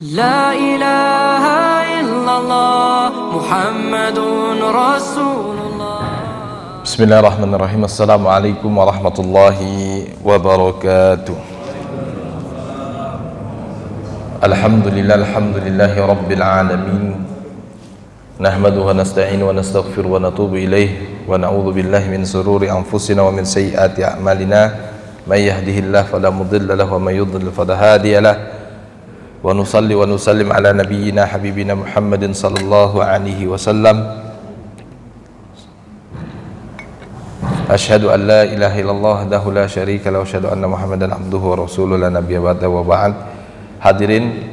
لا إله إلا الله محمد رسول الله. بسم الله الرحمن الرحيم. السلام عليكم ورحمة الله وبركاته. الحمد لله رب العالمين. نحمده ونستعين ونستغفر ونتوب إليه ونعوذ بالله من شرور أنفسنا ومن سيئات أعمالنا. من يهده الله فلا مضل له ومن يضلل فلا هادي له. ونصلي ونسلم على نبينا حبيبنا محمد صلى الله عليه وسلم. أشهد أن لا إله إلا الله وحده لا شريك له وأشهد أن محمدا عبده ورسوله لا نبي بعده وبعد. Hadirin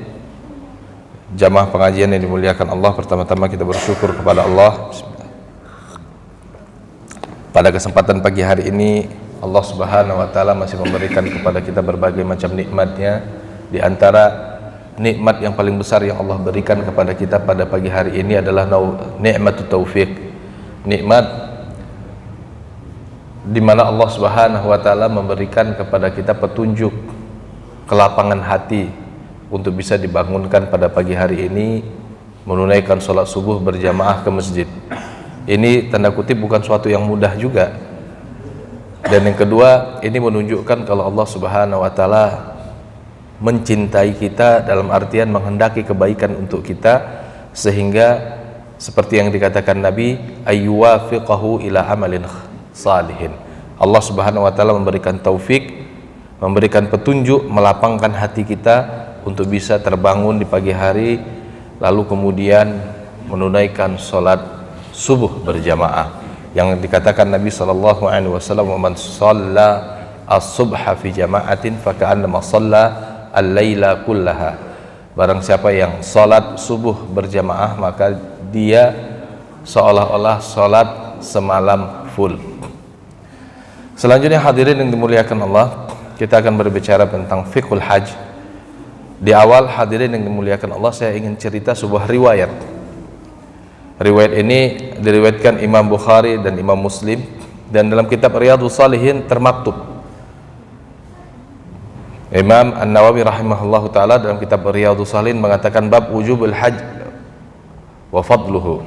jamaah pengajian yang dimuliakan Allah, pertama-tama kita bersyukur kepada Allah. Pada kesempatan pagi hari ini Allah Subhanahu wa taala masih memberikan kepada kita berbagai macam nikmat-Nya. Di antara nikmat yang paling besar yang Allah berikan kepada kita pada pagi hari ini adalah nikmatut taufik. Nikmat di mana Allah Subhanahu wa taala memberikan kepada kita petunjuk, kelapangan hati untuk bisa dibangunkan pada pagi hari ini menunaikan sholat subuh berjamaah ke masjid. Ini tanda kutip bukan suatu yang mudah juga. Dan yang kedua, ini menunjukkan kalau Allah Subhanahu wa taala mencintai kita dalam artian menghendaki kebaikan untuk kita, sehingga seperti yang dikatakan Nabi, ayyuwafiqahu ila amalin salihin. Allah Subhanahu wa taala memberikan taufik, memberikan petunjuk, melapangkan hati kita untuk bisa terbangun di pagi hari, lalu kemudian menunaikan sholat subuh berjamaah. Yang dikatakan Nabi sallallahu alaihi wasallam, "Man shalla as-subha fi jama'atin fa ka'annama shalla al-laila kullaha." Barang siapa yang salat subuh berjamaah, maka dia seolah-olah salat semalam full. Selanjutnya hadirin yang dimuliakan Allah, kita akan berbicara tentang fiqhul hajj. Di awal hadirin yang dimuliakan Allah, saya ingin cerita sebuah riwayat. Riwayat ini diriwayatkan Imam Bukhari dan Imam Muslim, dan dalam kitab Riyadhus Shalihin termaktub. Imam An-Nawawi rahimahullahu taala dalam kitab Riyadhus Shalihin mengatakan bab wujubul hajj wa fadluhu.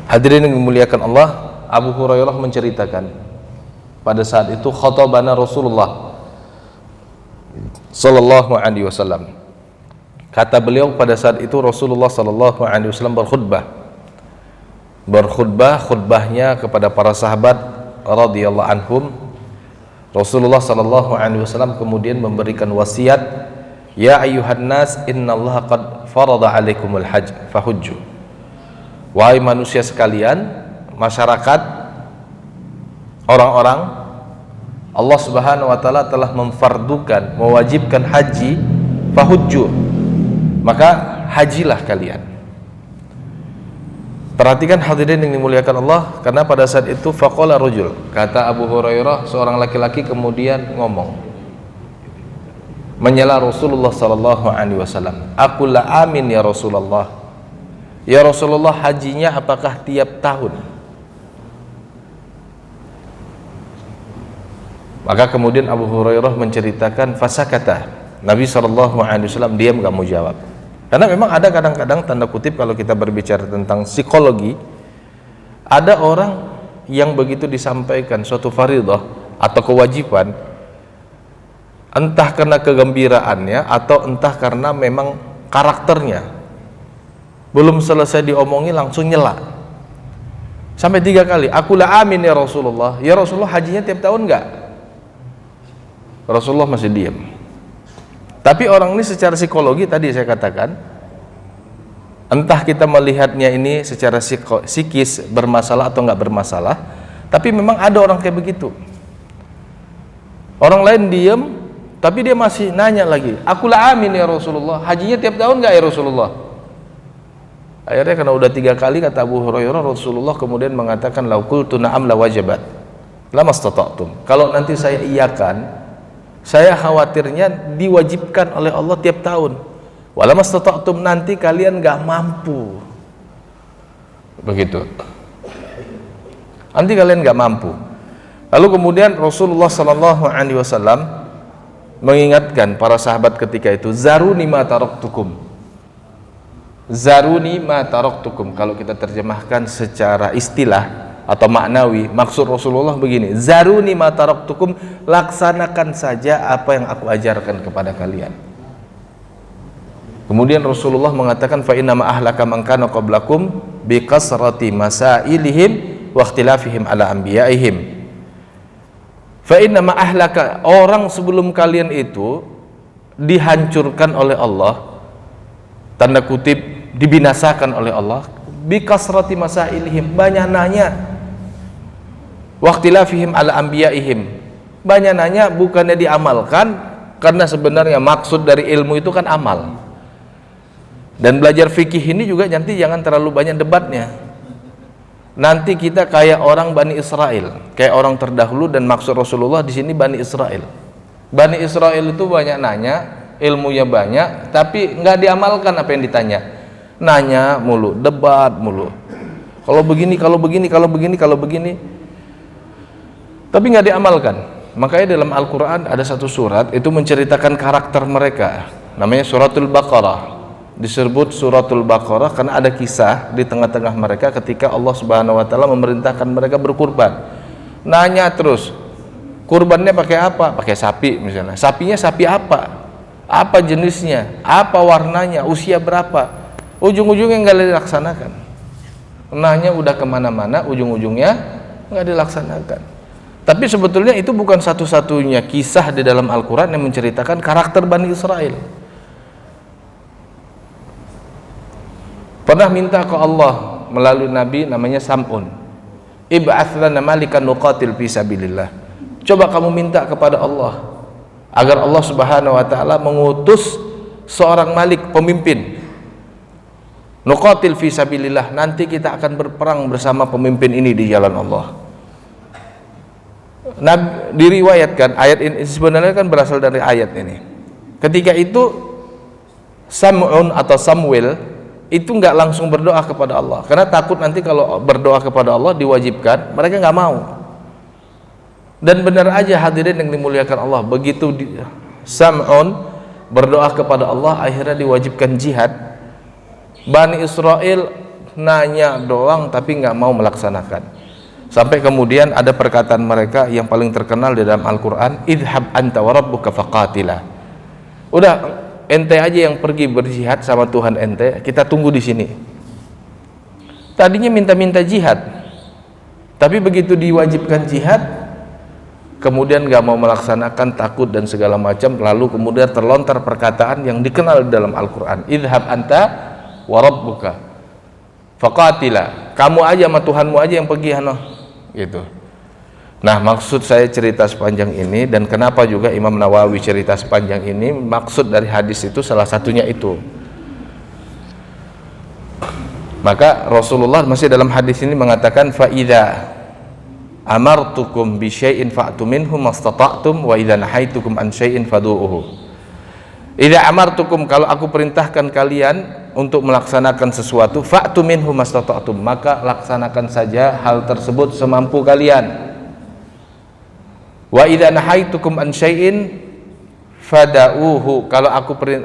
Hadirin yang dimuliakan Allah, Abu Hurairah menceritakan pada saat itu khatabana Rasulullah sallallahu alaihi wasallam. Kata beliau pada saat itu Rasulullah sallallahu alaihi wasallam berkhutbah, khutbahnya kepada para sahabat radhiyallahu anhum. Rasulullah sallallahu alaihi wasallam kemudian memberikan wasiat, ya ayyuhan nas innallaha qad farada alaikumul hajj fahujju. Wahai manusia sekalian, masyarakat, orang-orang, Allah Subhanahu wa taala telah memfardukan, mewajibkan haji, fahujju, maka hajilah kalian. Perhatikan hadirin yang dimuliakan Allah, karena pada saat itu faqala rajul, kata Abu Hurairah, seorang laki-laki kemudian ngomong menyela Rasulullah sallallahu alaihi wasallam, aku la amin ya Rasulullah. Ya Rasulullah, hajinya apakah tiap tahun? Maka kemudian Abu Hurairah menceritakan fasakata. Nabi sallallahu alaihi wasallam diam, gak mau jawab. Karena memang ada kadang-kadang tanda kutip kalau kita berbicara tentang psikologi, ada orang yang begitu disampaikan suatu faridah atau kewajiban, entah karena kegembiraannya atau entah karena memang karakternya, belum selesai diomongi langsung nyela sampai 3 kali, aku la amin ya Rasulullah. Ya Rasulullah, hajinya tiap tahun enggak? Rasulullah masih diam. Tapi orang ini secara psikologi tadi saya katakan, entah kita melihatnya ini secara psikis bermasalah atau enggak bermasalah, tapi memang ada orang kayak begitu. Orang lain diam, tapi dia masih nanya lagi, aku la amin ya Rasulullah, hajinya tiap tahun enggak ya Rasulullah? Akhirnya karena udah 3 kali, kata Abu Hurairah, Rasulullah kemudian mengatakan, lau qultu na'am la wajabat lamastata'tum. Kalau nanti saya iyakan, saya khawatirnya diwajibkan oleh Allah tiap tahun. Walamastata'tum, nanti kalian gak mampu. Begitu. Nanti kalian gak mampu. Lalu kemudian Rasulullah sallallahu alaihi wasallam mengingatkan para sahabat ketika itu, zaruni ma taraktukum. Zaruni ma taraktukum, kalau kita terjemahkan secara istilah atau maknawi, maksud Rasulullah begini, zaruni ma taraktukum, laksanakan saja apa yang aku ajarkan kepada kalian. Kemudian Rasulullah mengatakan, fa inna ma ahlaka man kana qablakum bi kasrati masailihim wa ikhtilafihim ala anbiya'ihim. Fa inna ma ahlaka, orang sebelum kalian itu dihancurkan oleh Allah, tanda kutip dibinasakan oleh Allah, bi kasrati masailihim, banyak nanya, wa ikhtilafihim ala anbiya'ihim, banyak nanya bukannya diamalkan, karena sebenarnya maksud dari ilmu itu kan amal. Dan belajar fikih ini juga nanti jangan terlalu banyak debatnya. Nanti kita kayak orang Bani Israel, kayak orang terdahulu, dan maksud Rasulullah di sini Bani Israel. Bani Israel itu banyak nanya, ilmunya banyak, tapi nggak diamalkan apa yang ditanya. Nanya mulu, debat mulu. Kalau begini, kalau begini, kalau begini, kalau begini, tapi nggak diamalkan. Makanya dalam Al-Quran ada satu surat itu menceritakan karakter mereka, namanya Suratul Baqarah. Disebut Suratul Baqarah karena ada kisah di tengah-tengah mereka ketika Allah Subhanahu wa taala memerintahkan mereka berkurban. Nanya terus, kurbannya pakai apa? Pakai sapi misalnya. Sapinya sapi apa? Apa jenisnya? Apa warnanya? Usia berapa? Ujung-ujungnya nggak dilaksanakan. Nanya udah kemana-mana, ujung-ujungnya nggak dilaksanakan. Tapi sebetulnya itu bukan satu-satunya kisah di dalam Al-Quran yang menceritakan karakter Bani Israel. Pernah minta ke Allah melalui Nabi namanya Sam'un, ib'ats lana malikan nuqatil fi sabilillah. Coba kamu minta kepada Allah agar Allah Subhanahu wa taala mengutus seorang malik, pemimpin, nuqatil fi sabilillah, nanti kita akan berperang bersama pemimpin ini di jalan Allah. Diriwayatkan ayat ini sebenarnya kan berasal dari ayat ini. Ketika itu Sam'un atau Samuel itu nggak langsung berdoa kepada Allah, karena takut nanti kalau berdoa kepada Allah diwajibkan, mereka nggak mau. Dan benar aja hadirin yang dimuliakan Allah, begitu Sam'un berdoa kepada Allah akhirnya diwajibkan jihad, Bani Israel nanya doang tapi nggak mau melaksanakan. Sampai kemudian ada perkataan mereka yang paling terkenal di dalam Al-Quran, idhab anta wa rabbuka faqatila, udah ente aja yang pergi berjihad sama Tuhan ente, kita tunggu di sini. Tadinya minta-minta jihad, tapi begitu diwajibkan jihad, kemudian gak mau melaksanakan, takut dan segala macam. Lalu kemudian terlontar perkataan yang dikenal dalam Al-Quran, idhab anta wa rabbuka faqatila, kamu aja sama Tuhanmu aja yang pergi, gitu. Nah, maksud saya cerita sepanjang ini, dan kenapa juga Imam Nawawi cerita sepanjang ini, maksud dari hadis itu salah satunya itu. Maka Rasulullah masih dalam hadis ini mengatakan, fa idza amartukum bi syai'in fa'tu minhu mastata'tum wa idza nahaitukum an syai'in fadu'uhu. Idza amartukum, kalau aku perintahkan kalian untuk melaksanakan sesuatu, fa'tu minhu mastata'tum, maka laksanakan saja hal tersebut semampu kalian. Wa idza nahaitukum an syai'in fada'uhu,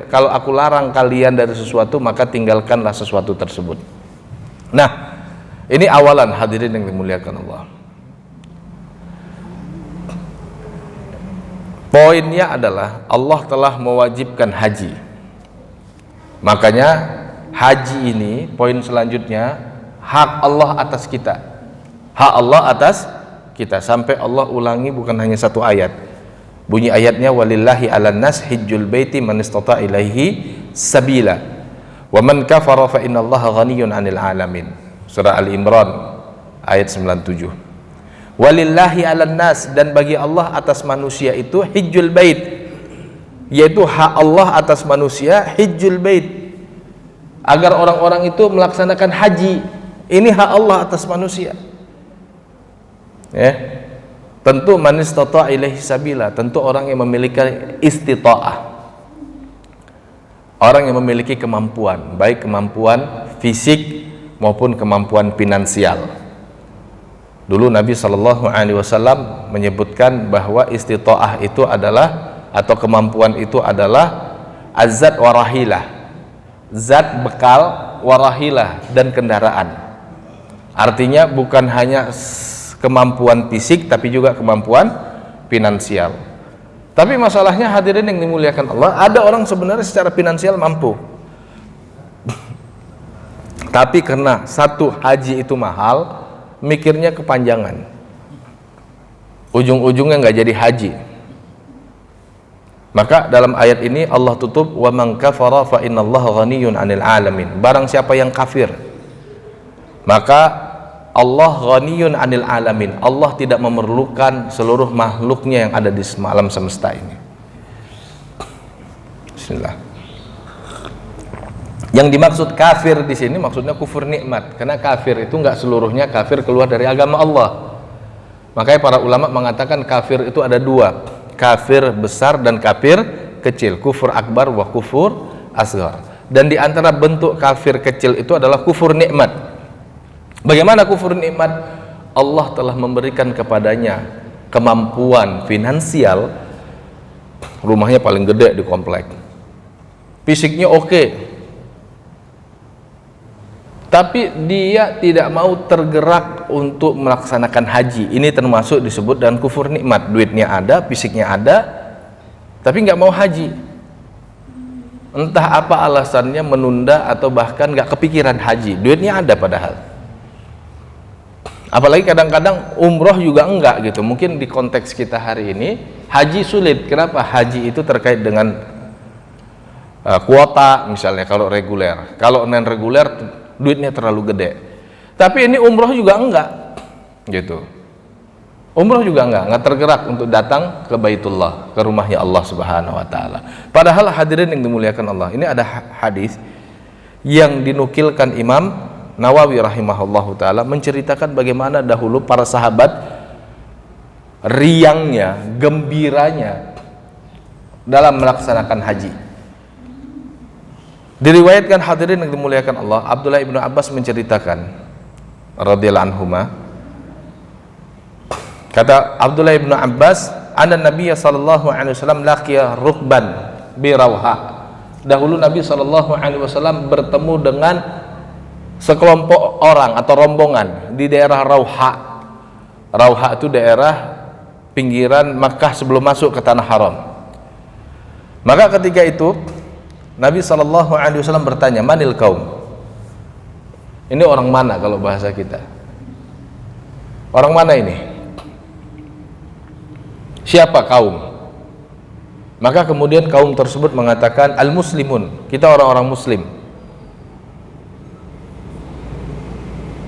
kalau aku larang kalian dari sesuatu, maka tinggalkanlah sesuatu tersebut. Nah, ini awalan hadirin yang dimuliakan Allah. Poinnya adalah Allah telah mewajibkan haji. Makanya haji ini, poin selanjutnya, hak Allah atas kita. Hak Allah atas kita, sampai Allah ulangi bukan hanya satu ayat. Bunyi ayatnya, walillahi 'alan nas hijjul baiti man istata' ilaihi sabila wa man kafara fa innallaha ghaniyyun 'anil 'alamin. Surah Al-Imran ayat 97. Walillahi 'alan nas, dan bagi Allah atas manusia itu hijjul bait, yaitu hak Allah atas manusia, hijjul bait, agar orang-orang itu melaksanakan haji. Ini hak Allah atas manusia. Ya, tentu man istata' ilaihi sabila, tentu orang yang memiliki istita'ah, orang yang memiliki kemampuan, baik kemampuan fisik maupun kemampuan finansial. Dulu Nabi SAW menyebutkan bahwa istita'ah itu adalah atau kemampuan itu adalah azat warahilah, zat bekal, warahilah, dan kendaraan. Artinya bukan hanya kemampuan fisik tapi juga kemampuan finansial. Tapi masalahnya hadirin yang dimuliakan Allah, ada orang sebenarnya secara finansial mampu, tapi karena satu haji itu mahal, mikirnya kepanjangan, ujung-ujungnya nggak jadi haji. Maka dalam ayat ini Allah tutup, wa man kafara fa innallaha ghaniyyun 'anil 'alamin. Barang siapa yang kafir, maka Allah ghaniyyun 'anil 'alamin. Allah tidak memerlukan seluruh makhluknya yang ada di alam semesta ini. Bismillah. Yang dimaksud kafir di sini maksudnya kufur nikmat, karena kafir itu nggak seluruhnya kafir keluar dari agama Allah. Makanya para ulama mengatakan kafir itu ada dua, kafir besar dan kafir kecil, kufur akbar wa kufur asghar. Dan di antara bentuk kafir kecil itu adalah kufur nikmat. Bagaimana kufur nikmat? Allah telah memberikan kepadanya kemampuan finansial, rumahnya paling gede di komplek, fisiknya oke, tapi dia tidak mau tergerak untuk melaksanakan haji. Ini termasuk disebut dengan kufur nikmat. Duitnya ada, fisiknya ada, tapi nggak mau haji. Entah apa alasannya, menunda atau bahkan nggak kepikiran haji. Duitnya ada padahal. Apalagi kadang-kadang umroh juga enggak gitu. Mungkin di konteks kita hari ini haji sulit. Kenapa? Haji itu terkait dengan kuota misalnya kalau reguler. Kalau non reguler duitnya terlalu gede. Tapi ini umroh juga enggak gitu. Umroh juga enggak tergerak untuk datang ke Baitullah, ke rumahnya Allah Subhanahu wa taala. Padahal hadirin yang dimuliakan Allah, ini ada hadis yang dinukilkan Imam Nawawi rahimahullahu taala menceritakan bagaimana dahulu para sahabat riangnya, gembiranya dalam melaksanakan haji. Diriwayatkan hadirin yang dimuliakan Allah, Abdullah ibnu Abbas menceritakan radhiyallahu anhuma, kata Abdullah ibnu Abbas, anna Nabiy sallallahu alaihi wasallam laqiya rukban bi Rauha. Dahulu Nabi sallallahu alaihi wasallam bertemu dengan sekelompok orang atau rombongan di daerah Rauha. Rauha itu daerah pinggiran Makkah sebelum masuk ke tanah haram. Maka ketika itu Nabi SAW bertanya, manil kaum? Ini orang mana kalau bahasa kita? Orang mana ini? Siapa kaum? Maka kemudian kaum tersebut mengatakan, al-muslimun, kita orang-orang muslim.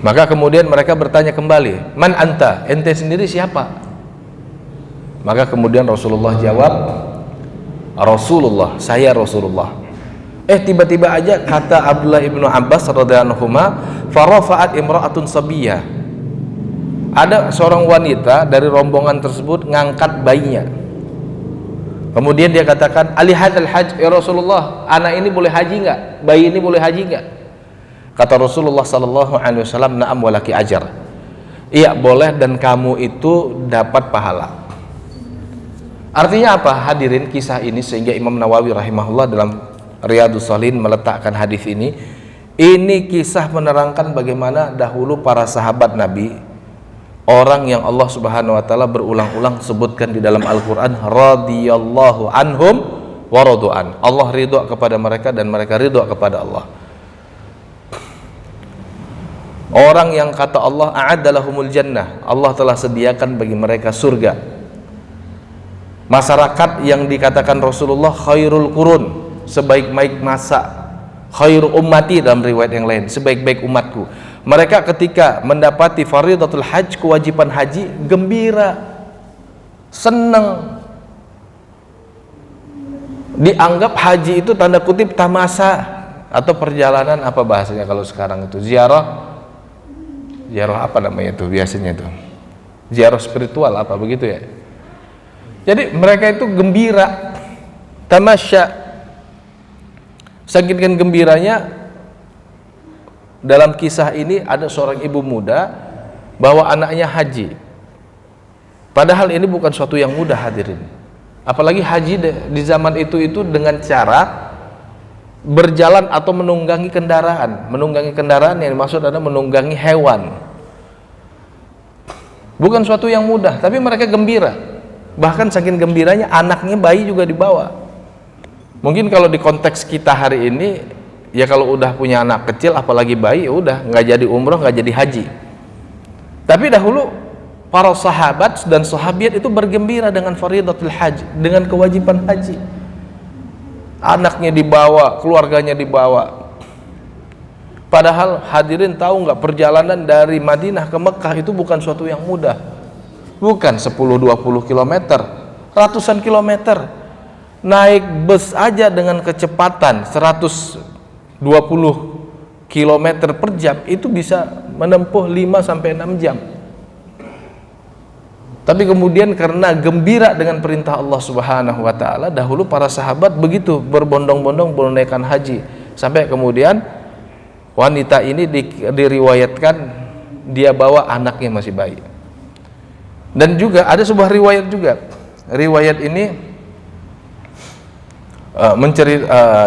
Maka kemudian mereka bertanya kembali, man anta? Ente sendiri siapa? Maka kemudian Rasulullah jawab, Rasulullah, saya Rasulullah. Tiba-tiba aja kata Abdullah ibnu Abbas radhiyallahu anhuma, farafa'at imra'atun sabiyah. Ada seorang wanita dari rombongan tersebut ngangkat bayinya. Kemudian dia katakan, ali hadzal hajj ya Rasulullah, anak ini boleh haji enggak? Bayi ini boleh haji enggak? Kata Rasulullah sallallahu alaihi wasallam, na'am walaki ajar. Iya, boleh dan kamu itu dapat pahala. Artinya apa hadirin kisah ini, sehingga Imam Nawawi rahimahullah dalam Riyadhus Shalihin meletakkan hadis ini. Ini kisah menerangkan bagaimana dahulu para sahabat Nabi, orang yang Allah Subhanahu wa taala berulang-ulang sebutkan di dalam Al-Qur'an, radhiyallahu anhum wa radu'an. Allah ridha kepada mereka dan mereka ridha kepada Allah. Orang yang kata Allah a'addalahumul jannah, Allah telah sediakan bagi mereka surga. Masyarakat yang dikatakan Rasulullah khairul qurun, sebaik-baik masa, khairu ummati dalam riwayat yang lain, sebaik-baik umatku. Mereka ketika mendapati faridatul hajj, kewajiban haji, gembira, senang. Dianggap haji itu tanda kutip tamasa atau perjalanan, apa bahasanya kalau sekarang itu, ziarah apa namanya itu biasanya itu, ziarah spiritual apa begitu ya. Jadi mereka itu gembira, tamasya. Saking gembiranya, dalam kisah ini ada seorang ibu muda bawa anaknya haji. Padahal ini bukan suatu yang mudah hadirin. Apalagi haji di zaman itu dengan cara berjalan atau menunggangi kendaraan. Menunggangi kendaraan yang dimaksud adalah menunggangi hewan. Bukan suatu yang mudah, tapi mereka gembira. Bahkan saking gembiranya anaknya, bayi juga dibawa. Mungkin kalau di konteks kita hari ini, ya kalau udah punya anak kecil apalagi bayi, ya udah nggak jadi umroh, nggak jadi haji. Tapi dahulu para sahabat dan sahabiat itu bergembira dengan faridatul haji, dengan kewajiban haji. Anaknya dibawa, keluarganya dibawa. Padahal hadirin tahu nggak, perjalanan dari Madinah ke Mekah itu bukan suatu yang mudah. Bukan 10-20 km, ratusan kilometer. Naik bus aja dengan kecepatan 120 km per jam itu bisa menempuh 5-6 jam. Tapi kemudian karena gembira dengan perintah Allah Subhanahu wa taala, dahulu para sahabat begitu berbondong-bondong menunaikan haji. Sampai kemudian wanita ini diriwayatkan dia bawa anaknya masih bayi. Dan juga ada sebuah riwayat juga. Riwayat ini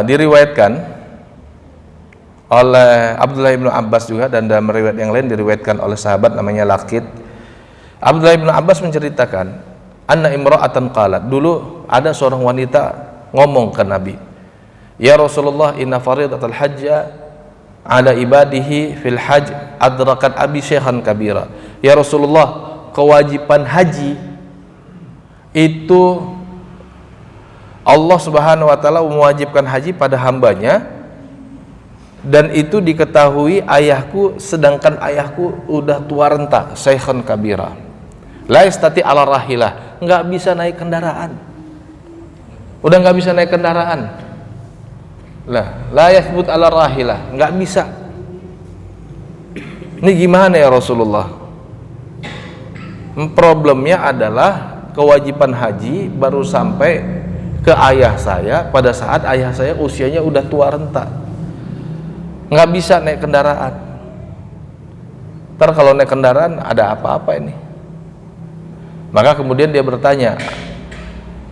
diriwayatkan oleh Abdullah bin Abbas juga, dan dalam riwayat yang lain diriwayatkan oleh sahabat namanya Laqit. Abdullah bin Abbas menceritakan, anna imra'atan qalat, dulu ada seorang wanita ngomong ke Nabi, ya Rasulullah, inna faridatal hajja ala ibadihi fil hajj adrakat abi syekhan kabira. Ya Rasulullah, kewajiban haji itu Allah Subhanahu wa taala mewajibkan haji pada hambanya, dan itu diketahui ayahku, sedangkan ayahku udah tua renta, syekhan kabira. La yastati ala rahilah, nggak bisa naik kendaraan, udah nggak bisa naik kendaraan. La yathbut ala rahilah, nggak bisa. Ini gimana ya Rasulullah? Problemnya adalah kewajiban haji baru sampai ke ayah saya pada saat ayah saya usianya udah tua renta, nggak bisa naik kendaraan. Ntar kalau naik kendaraan ada apa-apa ini. Maka kemudian dia bertanya,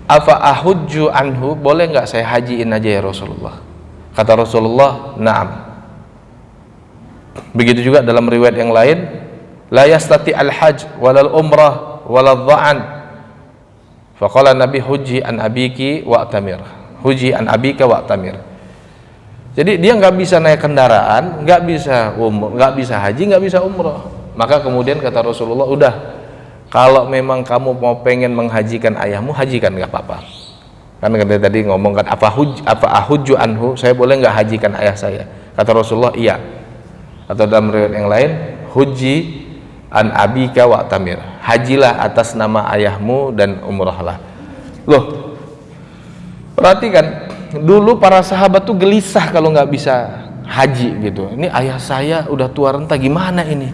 afa ahujju anhu, boleh nggak saya hajiin aja ya Rasulullah? Kata Rasulullah, na'am. Begitu juga dalam riwayat yang lain, la yastati al-hajj walal umrah walal dha'an. Faqala Nabi, huji an abiki wa'tamir. Huji an abika wa'tamir. Jadi dia nggak bisa naik kendaraan, nggak bisa nggak bisa haji, nggak bisa umrah. Maka kemudian kata Rasulullah, udah, kalau memang kamu mau pengen menghajikan ayahmu, hajikan, nggak apa-apa. Kan tadi ngomong kan, apa ahujju anhu, saya boleh nggak hajikan ayah saya? Kata Rasulullah, iya. Atau dalam riwayat yang lain, huji an abika wa tamir, hajilah atas nama ayahmu dan umrahlah. Loh, perhatikan, dulu para sahabat tuh gelisah kalau nggak bisa haji gitu. Ini ayah saya udah tua renta, gimana ini?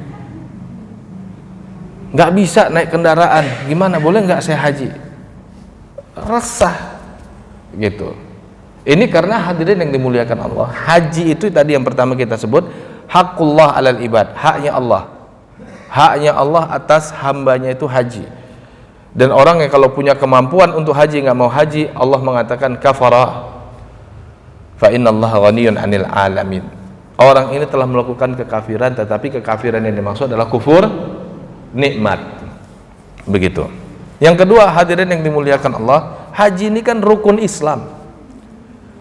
Nggak bisa naik kendaraan, gimana, boleh nggak saya haji? Resah gitu. Ini karena hadirin yang dimuliakan Allah, haji itu tadi yang pertama kita sebut, haqqullah alal ibad, haknya Allah atas hambanya itu haji. Dan orang yang kalau punya kemampuan untuk haji nggak mau haji, Allah mengatakan kafara fa innallaha ghaniyun 'anil alamin. Orang ini telah melakukan kekafiran, tetapi kekafiran yang dimaksud adalah kufur nikmat. Begitu. Yang kedua, hadirin yang dimuliakan Allah, haji ini kan rukun Islam.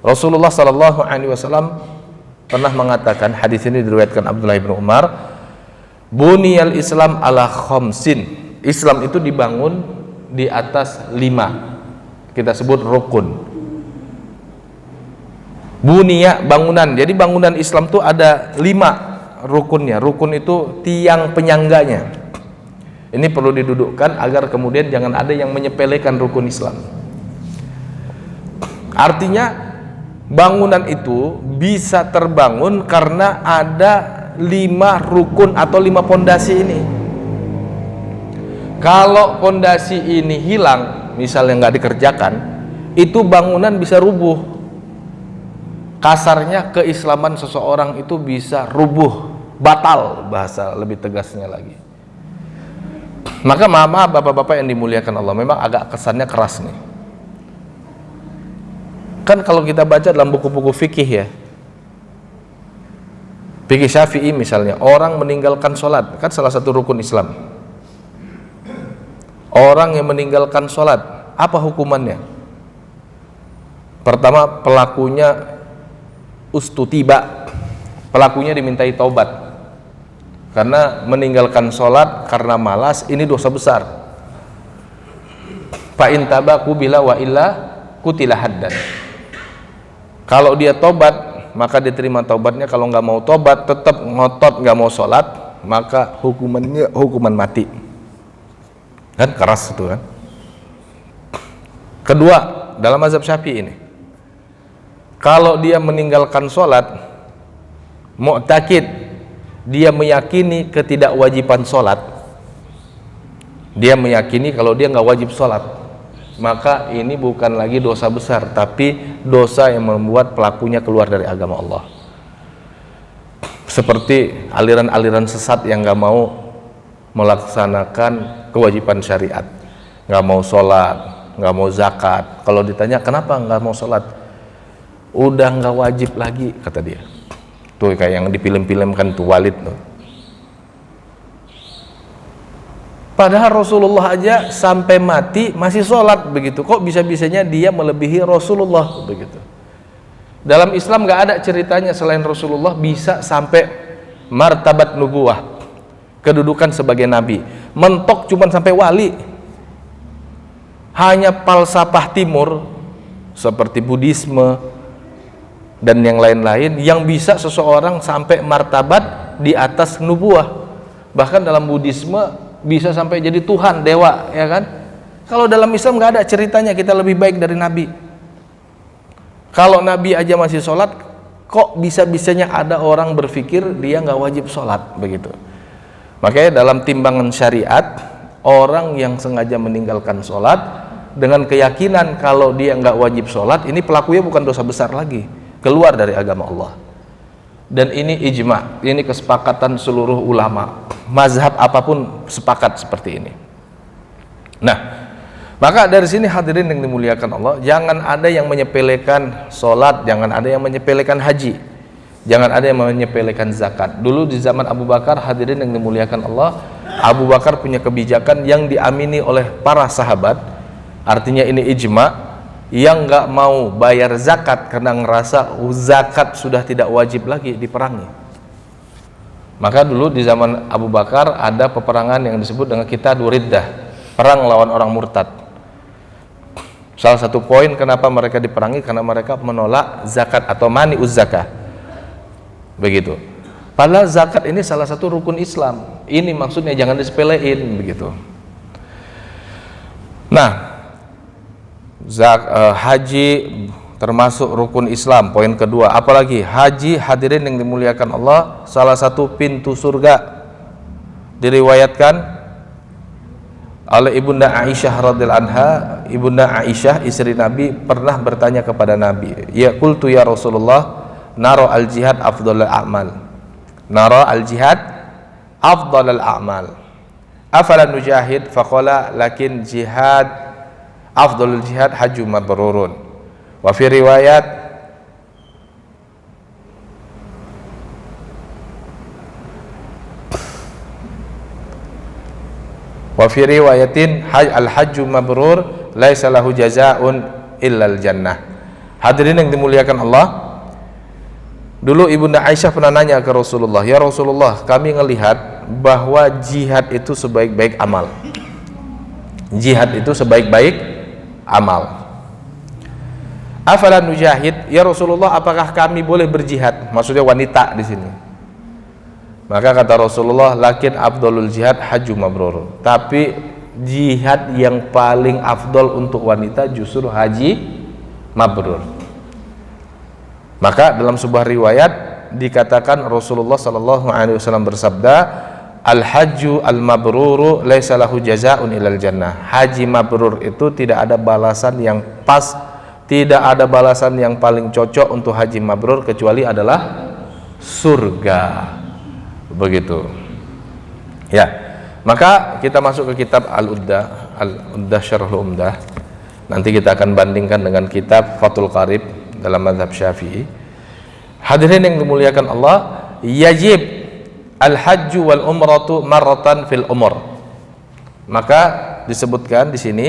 Rasulullah sallallahu alaihi wasallam pernah mengatakan, hadis ini diriwayatkan Abdullah bin Umar, buniyal Islam ala khamsin. Islam itu dibangun di atas 5. Kita sebut rukun. Bunia, bangunan. Jadi bangunan Islam itu ada 5 rukunnya. Rukun itu tiang penyangganya. Ini perlu didudukkan agar kemudian jangan ada yang menyepelekan rukun Islam. Artinya bangunan itu bisa terbangun karena ada 5 rukun atau 5 pondasi ini. Kalau pondasi ini hilang, misalnya nggak dikerjakan, itu bangunan bisa rubuh. Kasarnya keislaman seseorang itu bisa rubuh, batal, bahasa lebih tegasnya lagi. Maka maaf bapak-bapak yang dimuliakan Allah, memang agak kesannya keras nih. Kan kalau kita baca dalam buku-buku fikih ya, fikih Syafi'i misalnya, orang meninggalkan sholat, kan salah satu rukun Islam. Orang yang meninggalkan sholat, apa hukumannya? Pertama, pelakunya ustutiba, pelakunya dimintai taubat. Karena meninggalkan sholat karena malas, ini dosa besar. Fa in tabaku bila wa illa kutila haddan. Kalau dia tobat, maka diterima taubatnya. Kalau nggak mau tobat, tetap ngotot nggak mau sholat, maka hukumannya hukuman mati. Kan keras itu kan. Kedua, dalam mazhab Syafi'i ini, kalau dia meninggalkan sholat, mu'takid, dia meyakini ketidakwajiban sholat, dia meyakini kalau dia nggak wajib sholat, maka ini bukan lagi dosa besar, tapi dosa yang membuat pelakunya keluar dari agama Allah. Seperti aliran-aliran sesat yang nggak mau melaksanakan kewajiban syariat, nggak mau sholat, nggak mau zakat. Kalau ditanya kenapa nggak mau sholat, udah nggak wajib lagi, kata dia. Tuh kayak yang di film-film kan tuh, Walid tuh. Padahal Rasulullah aja sampai mati masih sholat begitu. Kok bisa-bisanya dia melebihi Rasulullah begitu? Dalam Islam nggak ada ceritanya selain Rasulullah bisa sampai martabat nubuwah, kedudukan sebagai nabi. Mentok cuman sampai wali. Hanya falsafah timur seperti Buddhisme dan yang lain-lain yang bisa seseorang sampai martabat di atas nubuwah. Bahkan dalam Buddhisme bisa sampai jadi Tuhan, dewa, ya kan? Kalau dalam Islam nggak ada ceritanya kita lebih baik dari Nabi. Kalau Nabi aja masih sholat, kok bisa-bisanya ada orang berpikir dia nggak wajib sholat begitu? Makanya dalam timbangan syariat, orang yang sengaja meninggalkan sholat dengan keyakinan kalau dia nggak wajib sholat, ini pelakunya bukan dosa besar lagi, keluar dari agama Allah. Dan ini ijma, ini kesepakatan seluruh ulama, mazhab apapun sepakat seperti ini. Nah, maka dari sini hadirin yang dimuliakan Allah, jangan ada yang menyepelekan sholat, jangan ada yang menyepelekan haji, jangan ada yang menyepelekan zakat. Dulu di zaman Abu Bakar, hadirin yang dimuliakan Allah, Abu Bakar punya kebijakan yang diamini oleh para sahabat, artinya ini ijma. Yang nggak mau bayar zakat karena ngerasa zakat sudah tidak wajib lagi, diperangi. Maka dulu di zaman Abu Bakar ada peperangan yang disebut dengan Qitalur Riddah, perang lawan orang murtad. Salah satu poin kenapa mereka diperangi karena mereka menolak zakat atau mani'uz zakah. Begitu. Padahal zakat ini salah satu rukun Islam. Ini maksudnya jangan disepelein begitu. Nah, haji termasuk rukun Islam, poin kedua. Apalagi haji, hadirin yang dimuliakan Allah, salah satu pintu surga. Diriwayatkan oleh Ibunda Aisyah radhiyallahu anha, Ibunda Aisyah istri Nabi pernah bertanya kepada Nabi, ya qultu ya Rasulullah, nara al jihad afdhalul a'mal, nara al jihad afdhalul a'mal, afala nujahid? Faqala lakin jihad afdhalul jihad hajju mabrurun. Wa fi riwayat riwayatin al hajju mabrur laisa lahu jazaa'un illal jannah. Hadirin yang dimuliakan Allah, dulu Ibunda Aisyah pernah nanya ke Rasulullah, ya Rasulullah, kami ngelihat bahwa jihad itu sebaik-baik amal. Jihad itu sebaik-baik amal. Afala nujahid? Ya Rasulullah, apakah kami boleh berjihad? Maksudnya wanita di sini. Maka kata Rasulullah, lakin afdalul jihad hajju mabrur. Tapi jihad yang paling afdal untuk wanita justru haji mabrur. Maka dalam sebuah riwayat dikatakan Rasulullah sallallahu alaihi wasallam bersabda, al-hajju al-mabruru laisa lahu jazaa'un ilal jannah. Haji mabrur itu tidak ada balasan yang pas, tidak ada balasan yang paling cocok untuk haji mabrur kecuali adalah surga. Begitu. Ya. Maka kita masuk ke kitab Al-Uddah, Al-Uddah Syarhul Umdah. Nanti kita akan bandingkan dengan kitab Fathul Qarib dalam mazhab Syafi'i. Hadirin yang dimuliakan Allah, yajib al-hajju wal umratu marratan fil umur. Maka disebutkan di sini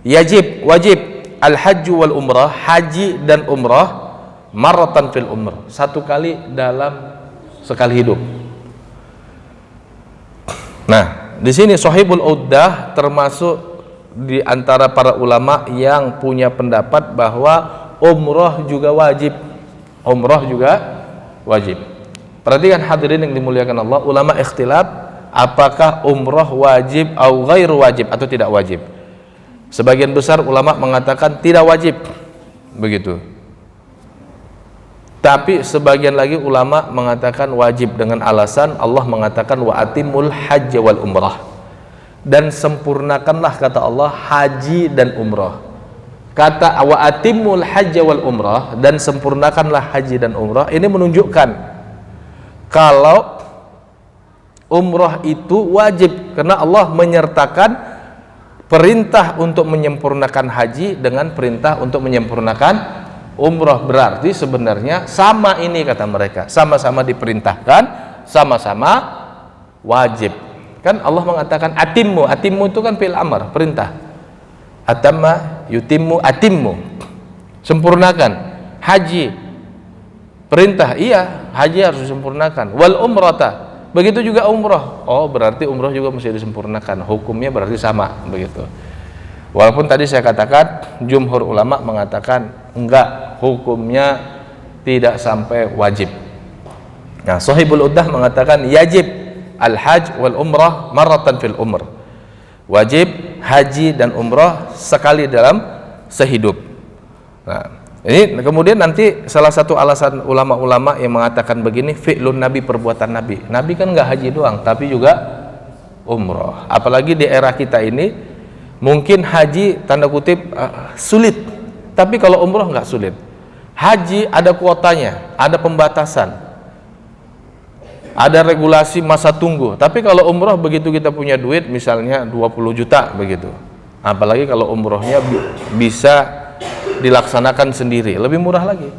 wajib al-hajju wal umrah, haji dan umrah, marratan fil umur, satu kali dalam sekali hidup. Nah, di sini Shahibul Uddah termasuk di antara para ulama yang punya pendapat bahwa umrah juga wajib. Umrah juga wajib. Perhatikan hadirin yang dimuliakan Allah, ulama ikhtilaf apakah umrah wajib atau ghairu wajib atau tidak wajib. Sebagian besar ulama mengatakan tidak wajib. Begitu. Tapi sebagian lagi ulama mengatakan wajib dengan alasan Allah mengatakan wa atimul hajj wal umrah, dan sempurnakanlah, kata Allah, haji dan umrah. Kata wa atimul hajj wal umrah, dan sempurnakanlah haji dan umrah, ini menunjukkan kalau umrah itu wajib, karena Allah menyertakan perintah untuk menyempurnakan haji dengan perintah untuk menyempurnakan umrah. Berarti sebenarnya sama ini, kata mereka, sama-sama diperintahkan, sama-sama wajib. Kan Allah mengatakan atimmu itu kan fi'il amr, perintah. Atamma yutimmu, atimmu, sempurnakan. Haji, perintah, iya, haji harus disempurnakan. Wal umrata, begitu juga umrah. Oh, berarti umrah juga mesti disempurnakan, hukumnya berarti sama, begitu. Walaupun tadi saya katakan jumhur ulama mengatakan enggak, hukumnya tidak sampai wajib. Nah, Shahibul Uddah mengatakan yajib al-hajj wal umrah marratan fil umr, wajib haji dan umrah sekali dalam sehidup. Nah, ini kemudian nanti salah satu alasan ulama-ulama yang mengatakan begini, fi'lun nabi, perbuatan nabi. Nabi kan nggak haji doang, tapi juga umrah. Apalagi di era kita ini, mungkin haji tanda kutip sulit, tapi kalau umrah nggak sulit. Haji ada kuotanya, ada pembatasan, ada regulasi masa tunggu. Tapi kalau umroh begitu kita punya duit misalnya 20 juta begitu, apalagi kalau umrohnya bisa dilaksanakan sendiri, lebih murah lagi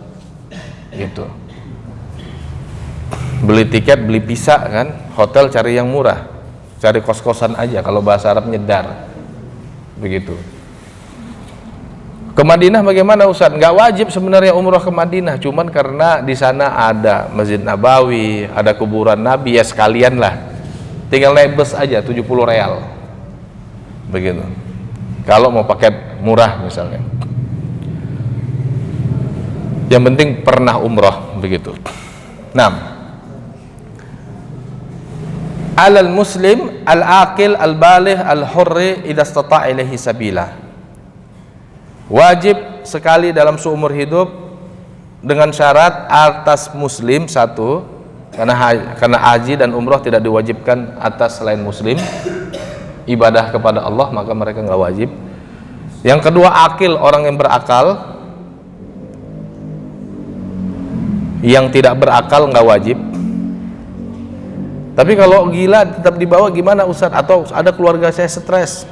gitu. Beli tiket, beli visa kan, hotel cari yang murah, cari kos-kosan aja, kalau bahasa Arab nyedar begitu. Ke Madinah bagaimana Ustaz? Nggak wajib sebenarnya umrah ke Madinah, cuman karena di sana ada Masjid Nabawi, ada kuburan Nabi, ya sekalian lah. Tinggal naik bus aja 70 real. Begitu. Kalau mau paket murah misalnya. Yang penting pernah umrah begitu. Nah, alal muslim al-aqil al-baligh al-hurri idza istata'a ilaihi sabila. Wajib sekali dalam seumur hidup dengan syarat atas muslim satu, karena haji dan umrah tidak diwajibkan atas selain muslim, ibadah kepada Allah, maka mereka nggak wajib. Yang kedua, akil, orang yang berakal. Yang tidak berakal nggak wajib. Tapi kalau gila tetap dibawa gimana Ustaz? Atau ada keluarga saya stres,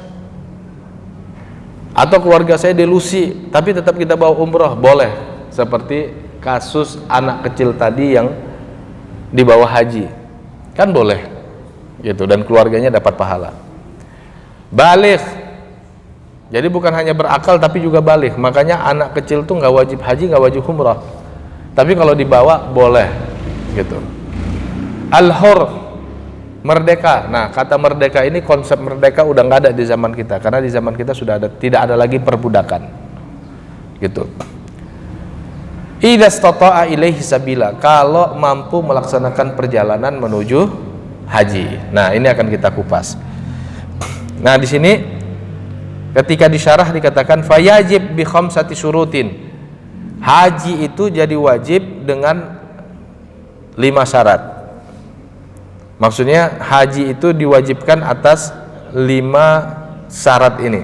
atau keluarga saya delusi, tapi tetap kita bawa umrah, boleh. Seperti kasus anak kecil tadi yang dibawa haji, kan boleh gitu, dan keluarganya dapat pahala. Baligh, jadi bukan hanya berakal tapi juga baligh. Makanya anak kecil tuh nggak wajib haji, nggak wajib umrah, tapi kalau dibawa boleh gitu. Al-hur, merdeka. Nah, kata merdeka ini, konsep merdeka udah nggak ada di zaman kita, karena di zaman kita sudah ada, tidak ada lagi perbudakan gitu. Idza istata'a ilaihi sabila, kalau mampu melaksanakan perjalanan menuju haji. Nah, ini akan kita kupas. Nah, di sini ketika disyarah dikatakan fayajib bi khamsati syurutin. Haji itu jadi wajib dengan 5 syarat. Maksudnya haji itu diwajibkan atas 5 syarat ini.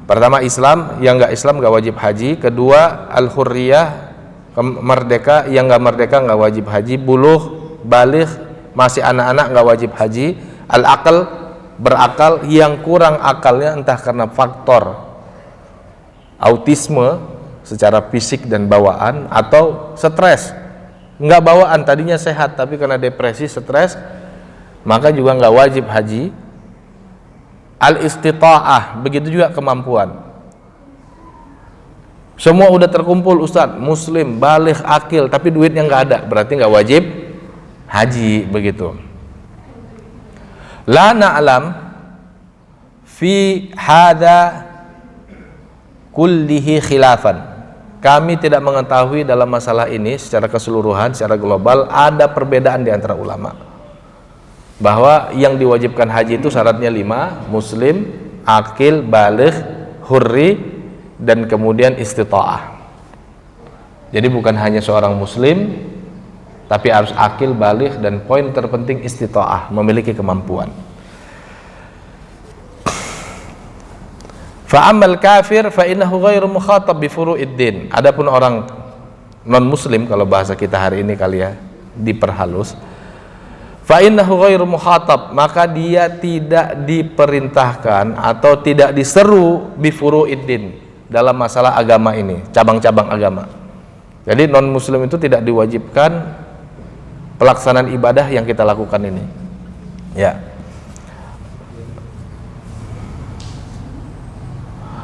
Pertama, Islam, yang nggak Islam nggak wajib haji. Kedua, al-hurriyah, merdeka, yang nggak merdeka nggak wajib haji. Buluh, baligh, masih anak-anak nggak wajib haji. Al-aql, berakal, yang kurang akalnya entah karena faktor autisme secara fisik dan bawaan, atau stres, nggak bawaan, tadinya sehat tapi karena depresi, stres, maka juga nggak wajib haji. Al-istita'ah, begitu juga kemampuan. Semua udah terkumpul Ustadz, muslim, baligh, akil, tapi duitnya nggak ada, berarti nggak wajib haji, begitu. La na'lam fi hadha kullihi khilafan. Kami tidak mengetahui dalam masalah ini secara keseluruhan, secara global ada perbedaan di antara ulama, bahwa yang diwajibkan haji itu syaratnya 5, muslim, akil, baligh, hurri, dan kemudian istita'ah. Jadi bukan hanya seorang muslim, tapi harus akil, baligh, dan poin terpenting istita'ah, memiliki kemampuan. Fa'amal kafir fa'innahu ghairu mukhatab bi furu'id din. Adapun orang non muslim, kalau bahasa kita hari ini kali ya, diperhalus, fa'innahu ghairu mukhatab, maka dia tidak diperintahkan atau tidak diseru bi furu'id din, dalam masalah agama ini, cabang-cabang agama. Jadi non muslim itu tidak diwajibkan pelaksanaan ibadah yang kita lakukan ini, ya.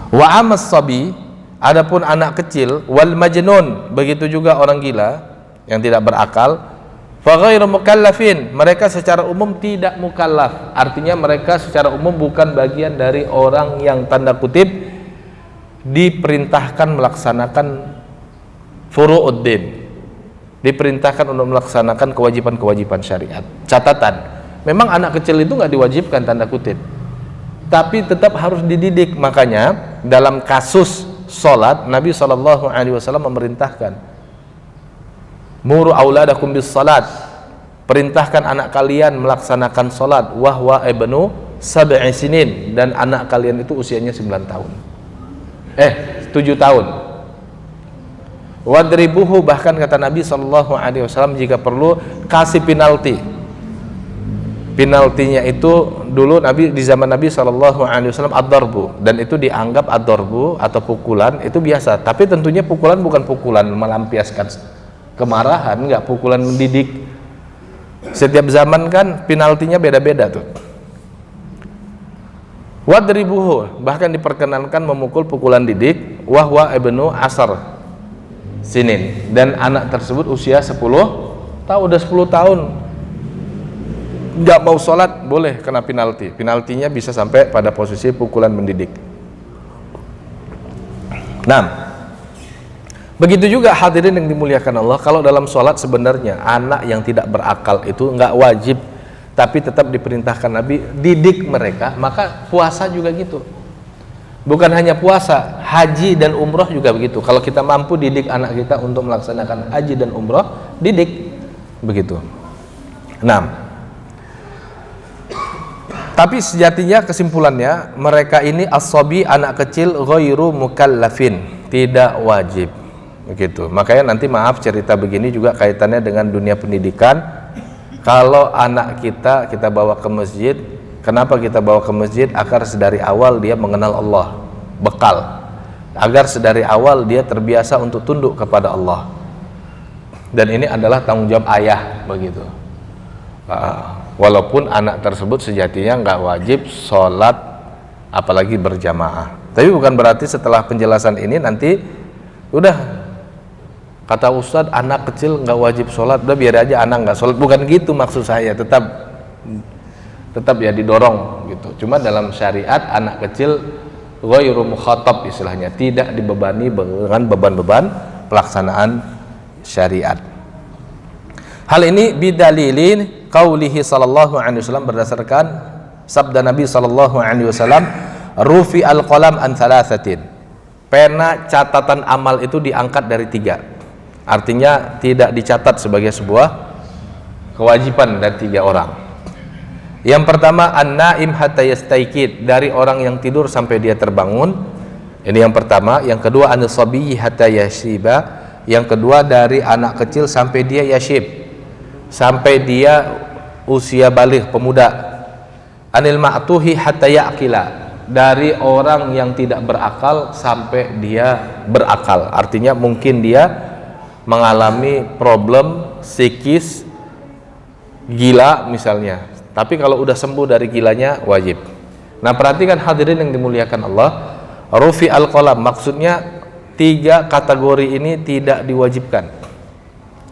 Wa amas sabi, adapun anak kecil, wal majnun, begitu juga orang gila yang tidak berakal, fa ghairu mukallafin, mereka secara umum tidak mukallaf. Artinya mereka secara umum bukan bagian dari orang yang tanda kutip diperintahkan melaksanakan furu'uddin, diperintahkan untuk melaksanakan kewajiban-kewajiban syariat. Catatan, memang anak kecil itu nggak diwajibkan tanda kutip, tapi tetap harus dididik. Makanya dalam kasus sholat, Nabi SAW memerintahkan, muru auladakum bis salat, perintahkan anak kalian melaksanakan sholat, wahwa ibnu sab'i sinin, dan anak kalian itu usianya 9 tahun, 7 tahun. Wadribuhu, bahkan kata Nabi SAW, jika perlu kasih penalti. Penaltinya itu dulu Nabi, di zaman Nabi SAW, ad-darbu, dan itu dianggap ad-darbu atau pukulan itu biasa, tapi tentunya pukulan bukan pukulan melampiaskan kemarahan, enggak, pukulan mendidik. Setiap zaman kan penaltinya beda-beda tuh. Wadribuhu, bahkan diperkenankan memukul pukulan didik, wahwa ibnu asar sinin, dan anak tersebut usia 10 tahun, udah 10 tahun nggak mau sholat, boleh kena penalti. Penaltinya bisa sampai pada posisi pukulan mendidik. Nah, begitu juga hadirin yang dimuliakan Allah, kalau dalam sholat sebenarnya anak yang tidak berakal itu nggak wajib, tapi tetap diperintahkan Nabi didik mereka. Maka puasa juga gitu, bukan hanya puasa, haji dan umroh juga begitu. Kalau kita mampu didik anak kita untuk melaksanakan haji dan umroh, didik, begitu. Nah, tapi sejatinya kesimpulannya, mereka ini as-sabi, anak kecil, ghairu mukallafin, tidak wajib, begitu. Makanya nanti maaf cerita begini juga kaitannya dengan dunia pendidikan. Kalau anak kita bawa ke masjid, kenapa kita bawa ke masjid? Agar sedari awal dia mengenal Allah, bekal, agar sedari awal dia terbiasa untuk tunduk kepada Allah. Dan ini adalah tanggung jawab ayah, begitu. Walaupun anak tersebut sejatinya nggak wajib sholat, apalagi berjamaah. Tapi bukan berarti setelah penjelasan ini nanti udah kata Ustadz anak kecil nggak wajib sholat, udah biar aja anak nggak sholat. Bukan gitu maksud saya, tetap ya didorong gitu. Cuma dalam syariat anak kecil ghairu mukhatab, istilahnya tidak dibebani dengan beban-beban pelaksanaan syariat. Hal ini bidalilin qaulihi sallallahu alaihi wasallam, berdasarkan sabda Nabi sallallahu alaihi wasallam, rufi al-qalam an thalathatin, pena catatan amal itu diangkat dari 3. Artinya tidak dicatat sebagai sebuah kewajiban dari 3 orang. Yang pertama, an-naim hatta yastaykid, dari orang yang tidur sampai dia terbangun. Ini yang pertama. Yang kedua, an-sabiyyi hatta yashiba, yang kedua dari anak kecil sampai dia yashib, sampai dia usia baligh, pemuda. Anil ma'tuhi hatta ya'qila, dari orang yang tidak berakal sampai dia berakal. Artinya mungkin dia mengalami problem psikis gila misalnya, tapi kalau udah sembuh dari gilanya wajib. Nah, perhatikan hadirin yang dimuliakan Allah, rufi al-qalam, maksudnya 3 kategori ini tidak diwajibkan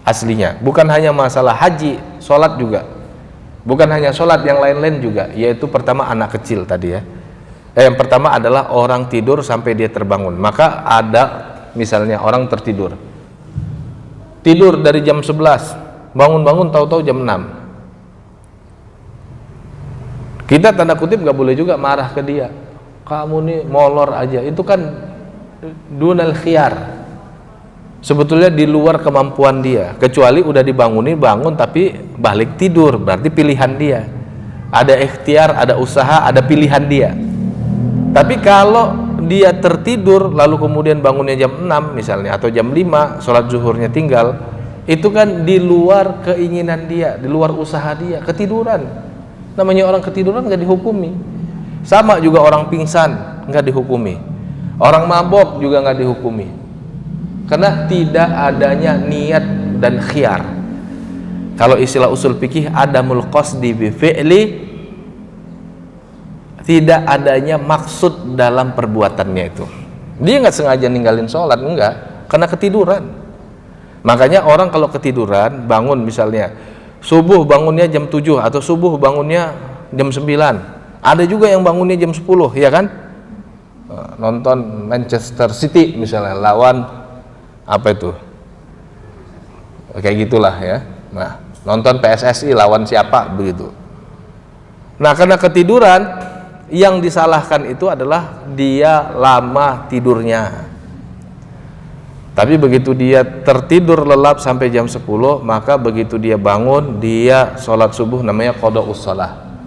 aslinya. Bukan hanya masalah haji, sholat juga. Bukan hanya sholat, yang lain-lain juga. Yaitu pertama anak kecil tadi ya. Yang pertama adalah orang tidur sampai dia terbangun. Maka ada misalnya orang tertidur, tidur dari jam 11, bangun-bangun tahu-tahu jam 6. Kita tanda kutip gak boleh juga marah ke dia, kamu nih molor aja. Itu kan dunal khiyar, sebetulnya di luar kemampuan dia. Kecuali udah dibangunin, bangun tapi balik tidur, berarti pilihan dia. Ada ikhtiar, ada usaha, ada pilihan dia. Tapi kalau dia tertidur lalu kemudian bangunnya jam 6 misalnya, atau jam 5, sholat zuhurnya tinggal, itu kan di luar keinginan dia, di luar usaha dia, ketiduran. Namanya orang ketiduran nggak dihukumi. Sama juga orang pingsan nggak dihukumi, orang mabok juga nggak dihukumi, karena tidak adanya niat dan khiyar. Kalau istilah usul fikih, adamul qasdi bi fi'li, tidak adanya maksud dalam perbuatannya itu. Dia nggak sengaja ninggalin sholat, enggak, karena ketiduran. Makanya orang kalau ketiduran, bangun misalnya subuh bangunnya jam 7 atau subuh bangunnya jam 9. Ada juga yang bangunnya jam 10, ya kan? Nonton Manchester City misalnya lawan apa itu? Kayak gitulah ya. Nah, nonton PSSI lawan siapa begitu. Nah, karena ketiduran, yang disalahkan itu adalah dia lama tidurnya. Tapi begitu dia tertidur lelap sampai jam 10, maka begitu dia bangun, dia sholat subuh, namanya qada'us shalah,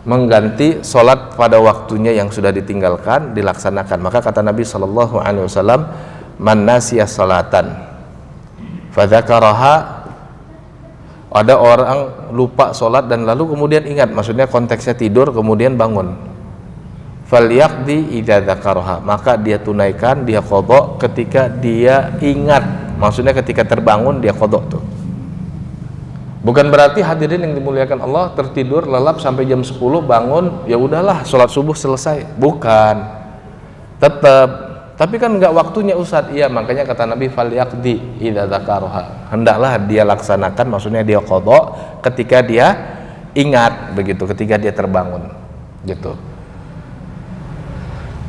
mengganti sholat pada waktunya yang sudah ditinggalkan, dilaksanakan. Maka kata Nabi SAW, man nasiya salatan fadzakaraha, ada orang lupa sholat dan lalu kemudian ingat, maksudnya konteksnya tidur kemudian bangun, falyaqdi idza dzakaraha, maka dia tunaikan, dia qadha ketika dia ingat. Maksudnya ketika terbangun dia qadha tuh. Bukan berarti hadirin yang dimuliakan Allah tertidur lelap sampai jam 10 bangun ya udahlah sholat subuh selesai. Bukan. Tetap, tapi kan enggak waktunya Ustaz. Iya, makanya kata Nabi falyaqdi idza dzakaraha. Hendaklah dia laksanakan, maksudnya dia qadha ketika dia ingat begitu, ketika dia terbangun. Gitu.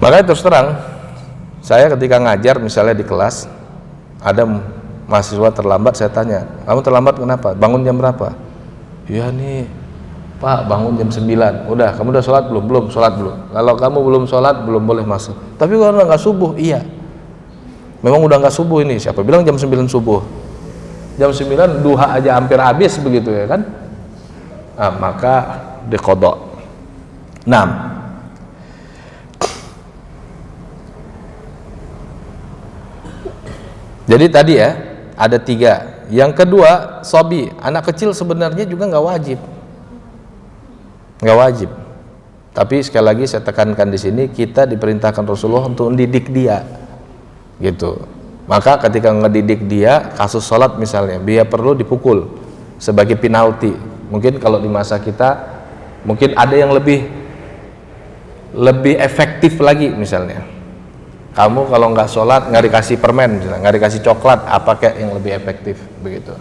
Makanya terus terang, saya ketika ngajar misalnya di kelas, ada mahasiswa terlambat, saya tanya, kamu terlambat kenapa? Bangun jam berapa? Ya nih Pak, bangun jam 9. Udah, kamu udah sholat belum? Belum, sholat belum. Kalau kamu belum sholat, belum boleh masuk. Tapi kalau nggak subuh, iya, memang udah nggak subuh ini. Siapa bilang jam 9 subuh? Jam 9 duha aja hampir habis begitu ya kan? Nah, maka diqadha. 6. Jadi tadi ya ada 3. Yang kedua, sobi, anak kecil sebenarnya juga nggak wajib. Tapi sekali lagi saya tekankan di sini, kita diperintahkan Rasulullah untuk mendidik dia, gitu. Maka ketika ngedidik dia, kasus sholat misalnya, dia perlu dipukul sebagai penalti. Mungkin kalau di masa kita, mungkin ada yang lebih efektif lagi misalnya. Kamu kalau nggak sholat nggak dikasih permen, nggak dikasih coklat, apa kayak yang lebih efektif begitu.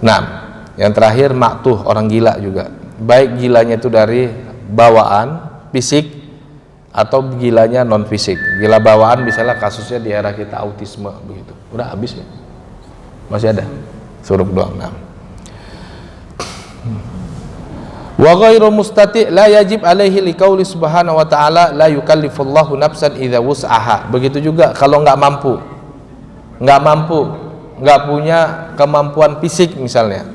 Nah, yang terakhir maktuh, orang gila juga. Baik gilanya itu dari bawaan fisik atau gilanya non fisik. Gila bawaan misalnya kasusnya di era kita autisme begitu. Udah habis ya? Masih ada? Suruh doang. Nah. Wa ghairu mustati' la yajib alaihi liqauli subhanahu wa ta'ala la yukallifullahu nafsan idza wus'aha. Begitu juga kalau nggak mampu, nggak punya kemampuan fisik misalnya,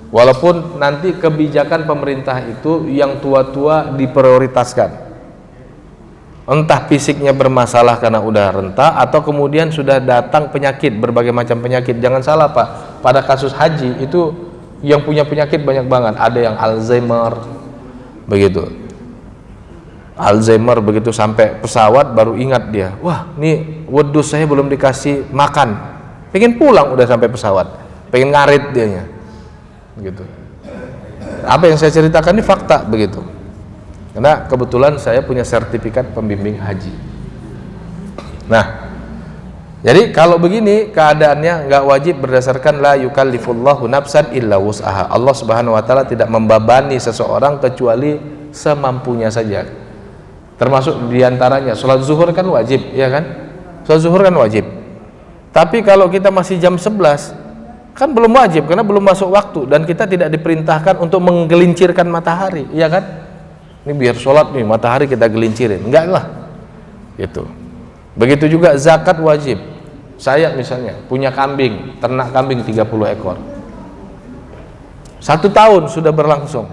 walaupun nanti kebijakan pemerintah itu yang tua-tua diprioritaskan, entah fisiknya bermasalah karena udah renta atau kemudian sudah datang penyakit, berbagai macam penyakit. Jangan salah Pak, pada kasus haji itu yang punya penyakit banyak banget. Ada yang Alzheimer begitu, Alzheimer, begitu sampai pesawat baru ingat dia, wah nih wedus saya belum dikasih makan, pengen pulang udah sampai pesawat, pengen ngarit dianya gitu. Apa yang saya ceritakan ini fakta begitu, karena kebetulan saya punya sertifikat pembimbing haji. Nah, jadi kalau begini keadaannya nggak wajib berdasarkan la yukallifullahu nafsan illa wus'aha. Allah Subhanahu wa taala tidak membebani seseorang kecuali semampunya saja. Termasuk diantaranya sholat zuhur kan wajib, ya kan? Sholat zuhur kan wajib. Tapi kalau kita masih jam 11 kan belum wajib karena belum masuk waktu, dan kita tidak diperintahkan untuk menggelincirkan matahari, ya kan? Ini biar sholat nih matahari kita gelincirin, enggak lah gitu. Begitu juga zakat wajib. Saya misalnya punya kambing, ternak kambing 30 ekor, 1 tahun sudah berlangsung.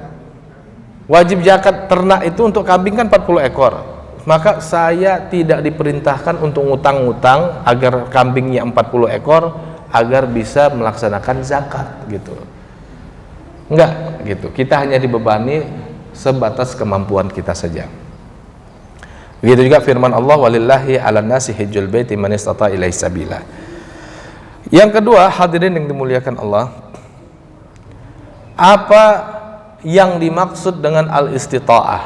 Wajib zakat ternak itu untuk kambing kan 40 ekor. Maka saya tidak diperintahkan untuk ngutang-ngutang agar kambingnya 40 ekor agar bisa melaksanakan zakat gitu. Enggak gitu. Kita hanya dibebani sebatas kemampuan kita saja. Begitu juga firman Allah, walillahi 'alan nasi hajjul baiti man istata ilaihi sabila. Yang kedua, hadirin yang dimuliakan Allah, apa yang dimaksud dengan al-istita'ah?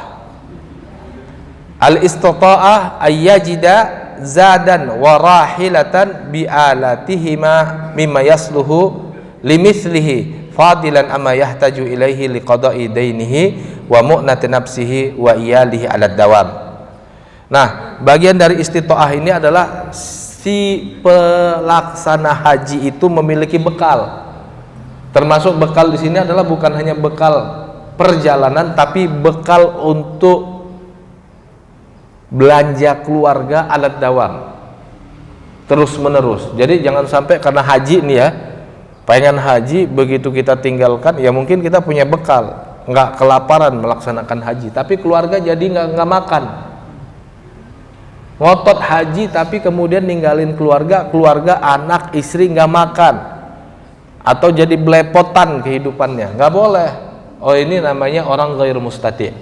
Al-istita'ah ayyajida zadan wa rahilatan bi'alatihima mimma yasluhu limithlihi fadilan amma yahtaju ilaihi liqada'i dainihi wa mu'nati nafsihi wa iyalihi ala dawam. Nah, bagian dari istita'ah ini adalah si pelaksana haji itu memiliki bekal. Termasuk bekal di sini adalah bukan hanya bekal perjalanan, tapi bekal untuk belanja keluarga alat dawam terus menerus. Jadi jangan sampai karena haji nih ya, pengen haji, begitu kita tinggalkan, ya mungkin kita punya bekal, nggak kelaparan melaksanakan haji, tapi keluarga jadi nggak makan. Ngotot haji tapi kemudian ninggalin keluarga anak istri nggak makan, atau jadi belepotan kehidupannya, nggak boleh. Oh, ini namanya orang ghair mustati'.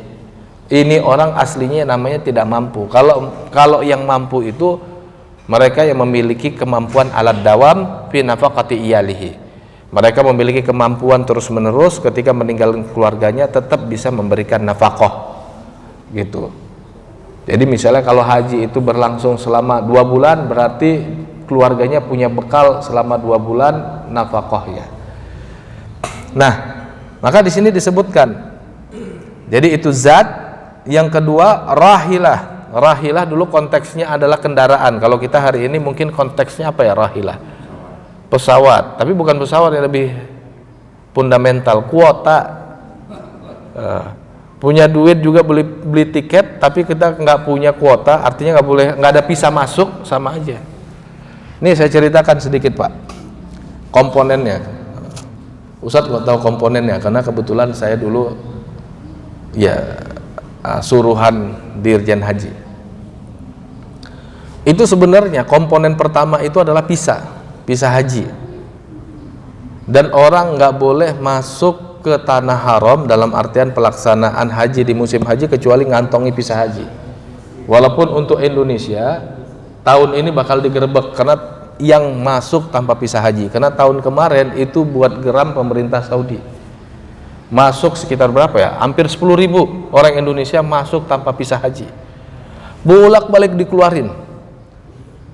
Ini orang aslinya namanya tidak mampu. Kalau yang mampu itu mereka yang memiliki kemampuan alat dawam fi nafaqati iyalihi. Mereka memiliki kemampuan terus menerus ketika meninggalkan keluarganya tetap bisa memberikan nafkah gitu. Jadi misalnya kalau haji itu berlangsung selama 2 bulan, berarti keluarganya punya bekal selama 2 bulan nafkahnya. Nah, maka di sini disebutkan. Jadi itu zat. Yang kedua rahilah. Rahilah dulu konteksnya adalah kendaraan. Kalau kita hari ini mungkin konteksnya apa ya rahilah? Pesawat. Tapi bukan pesawat, yang lebih fundamental, kuota. Punya duit juga beli tiket, tapi kita nggak punya kuota, artinya nggak ada visa masuk, sama aja. Ini saya ceritakan sedikit Pak, komponennya. Ustadz nggak tahu komponennya karena kebetulan saya dulu ya suruhan Dirjen Haji. Itu sebenarnya komponen pertama itu adalah visa haji. Dan orang nggak boleh masuk ke tanah haram dalam artian pelaksanaan haji di musim haji kecuali ngantongi visa haji. Walaupun untuk Indonesia tahun ini bakal digerebek karena yang masuk tanpa visa haji, karena tahun kemarin itu buat geram pemerintah Saudi. Masuk sekitar berapa ya? Hampir 10.000 orang Indonesia masuk tanpa visa haji. Bolak-balik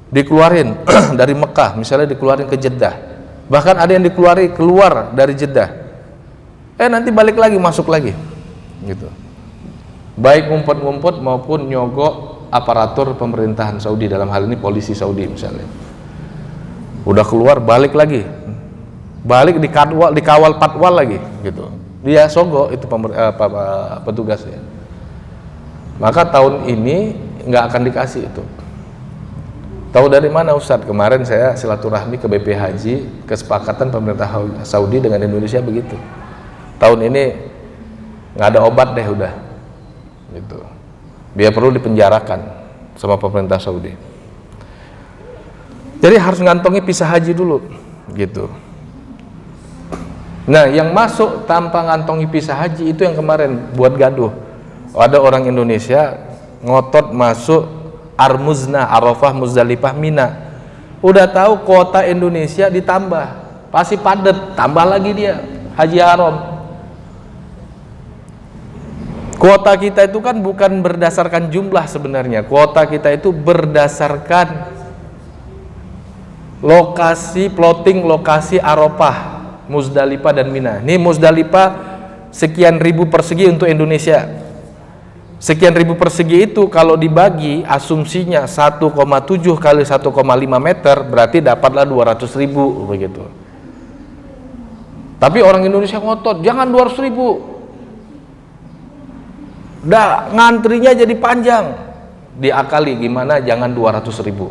dikeluarin dari Mekah, misalnya dikeluarin ke Jeddah. Bahkan ada yang keluar dari Jeddah. Nanti balik lagi, masuk lagi. Gitu. Baik ngumpet-ngumpet maupun nyogok aparatur pemerintahan Saudi, dalam hal ini polisi Saudi misalnya. Udah keluar balik lagi. Balik dikawal patwal lagi gitu. Dia sogok itu petugasnya. Maka tahun ini nggak akan dikasih itu. Tahu dari mana Ustadz? Kemarin saya silaturahmi ke BP Haji, kesepakatan pemerintah Saudi dengan Indonesia begitu. Tahun ini nggak ada obat deh udah, gitu. Dia perlu dipenjarakan sama pemerintah Saudi. Jadi harus ngantongi visa haji dulu, gitu. Nah, yang masuk tanpa ngantongi visa haji itu yang kemarin buat gaduh. Ada orang Indonesia ngotot masuk Armuzna, Arafah, Muzdalifah, Mina. Udah tahu kuota Indonesia ditambah, pasti padat, tambah lagi dia haji haram. Kuota kita itu kan bukan berdasarkan jumlah sebenarnya. Kuota kita itu berdasarkan lokasi, plotting lokasi Arafah, Muzdalifah dan Mina. Ini Muzdalifah sekian ribu persegi untuk Indonesia. Sekian ribu persegi itu kalau dibagi asumsinya 1,7 kali 1,5 meter berarti dapatlah 200.000 begitu. Tapi orang Indonesia ngotot, jangan 200.000. Ngantrinya jadi panjang. Diakali gimana, jangan 200.000.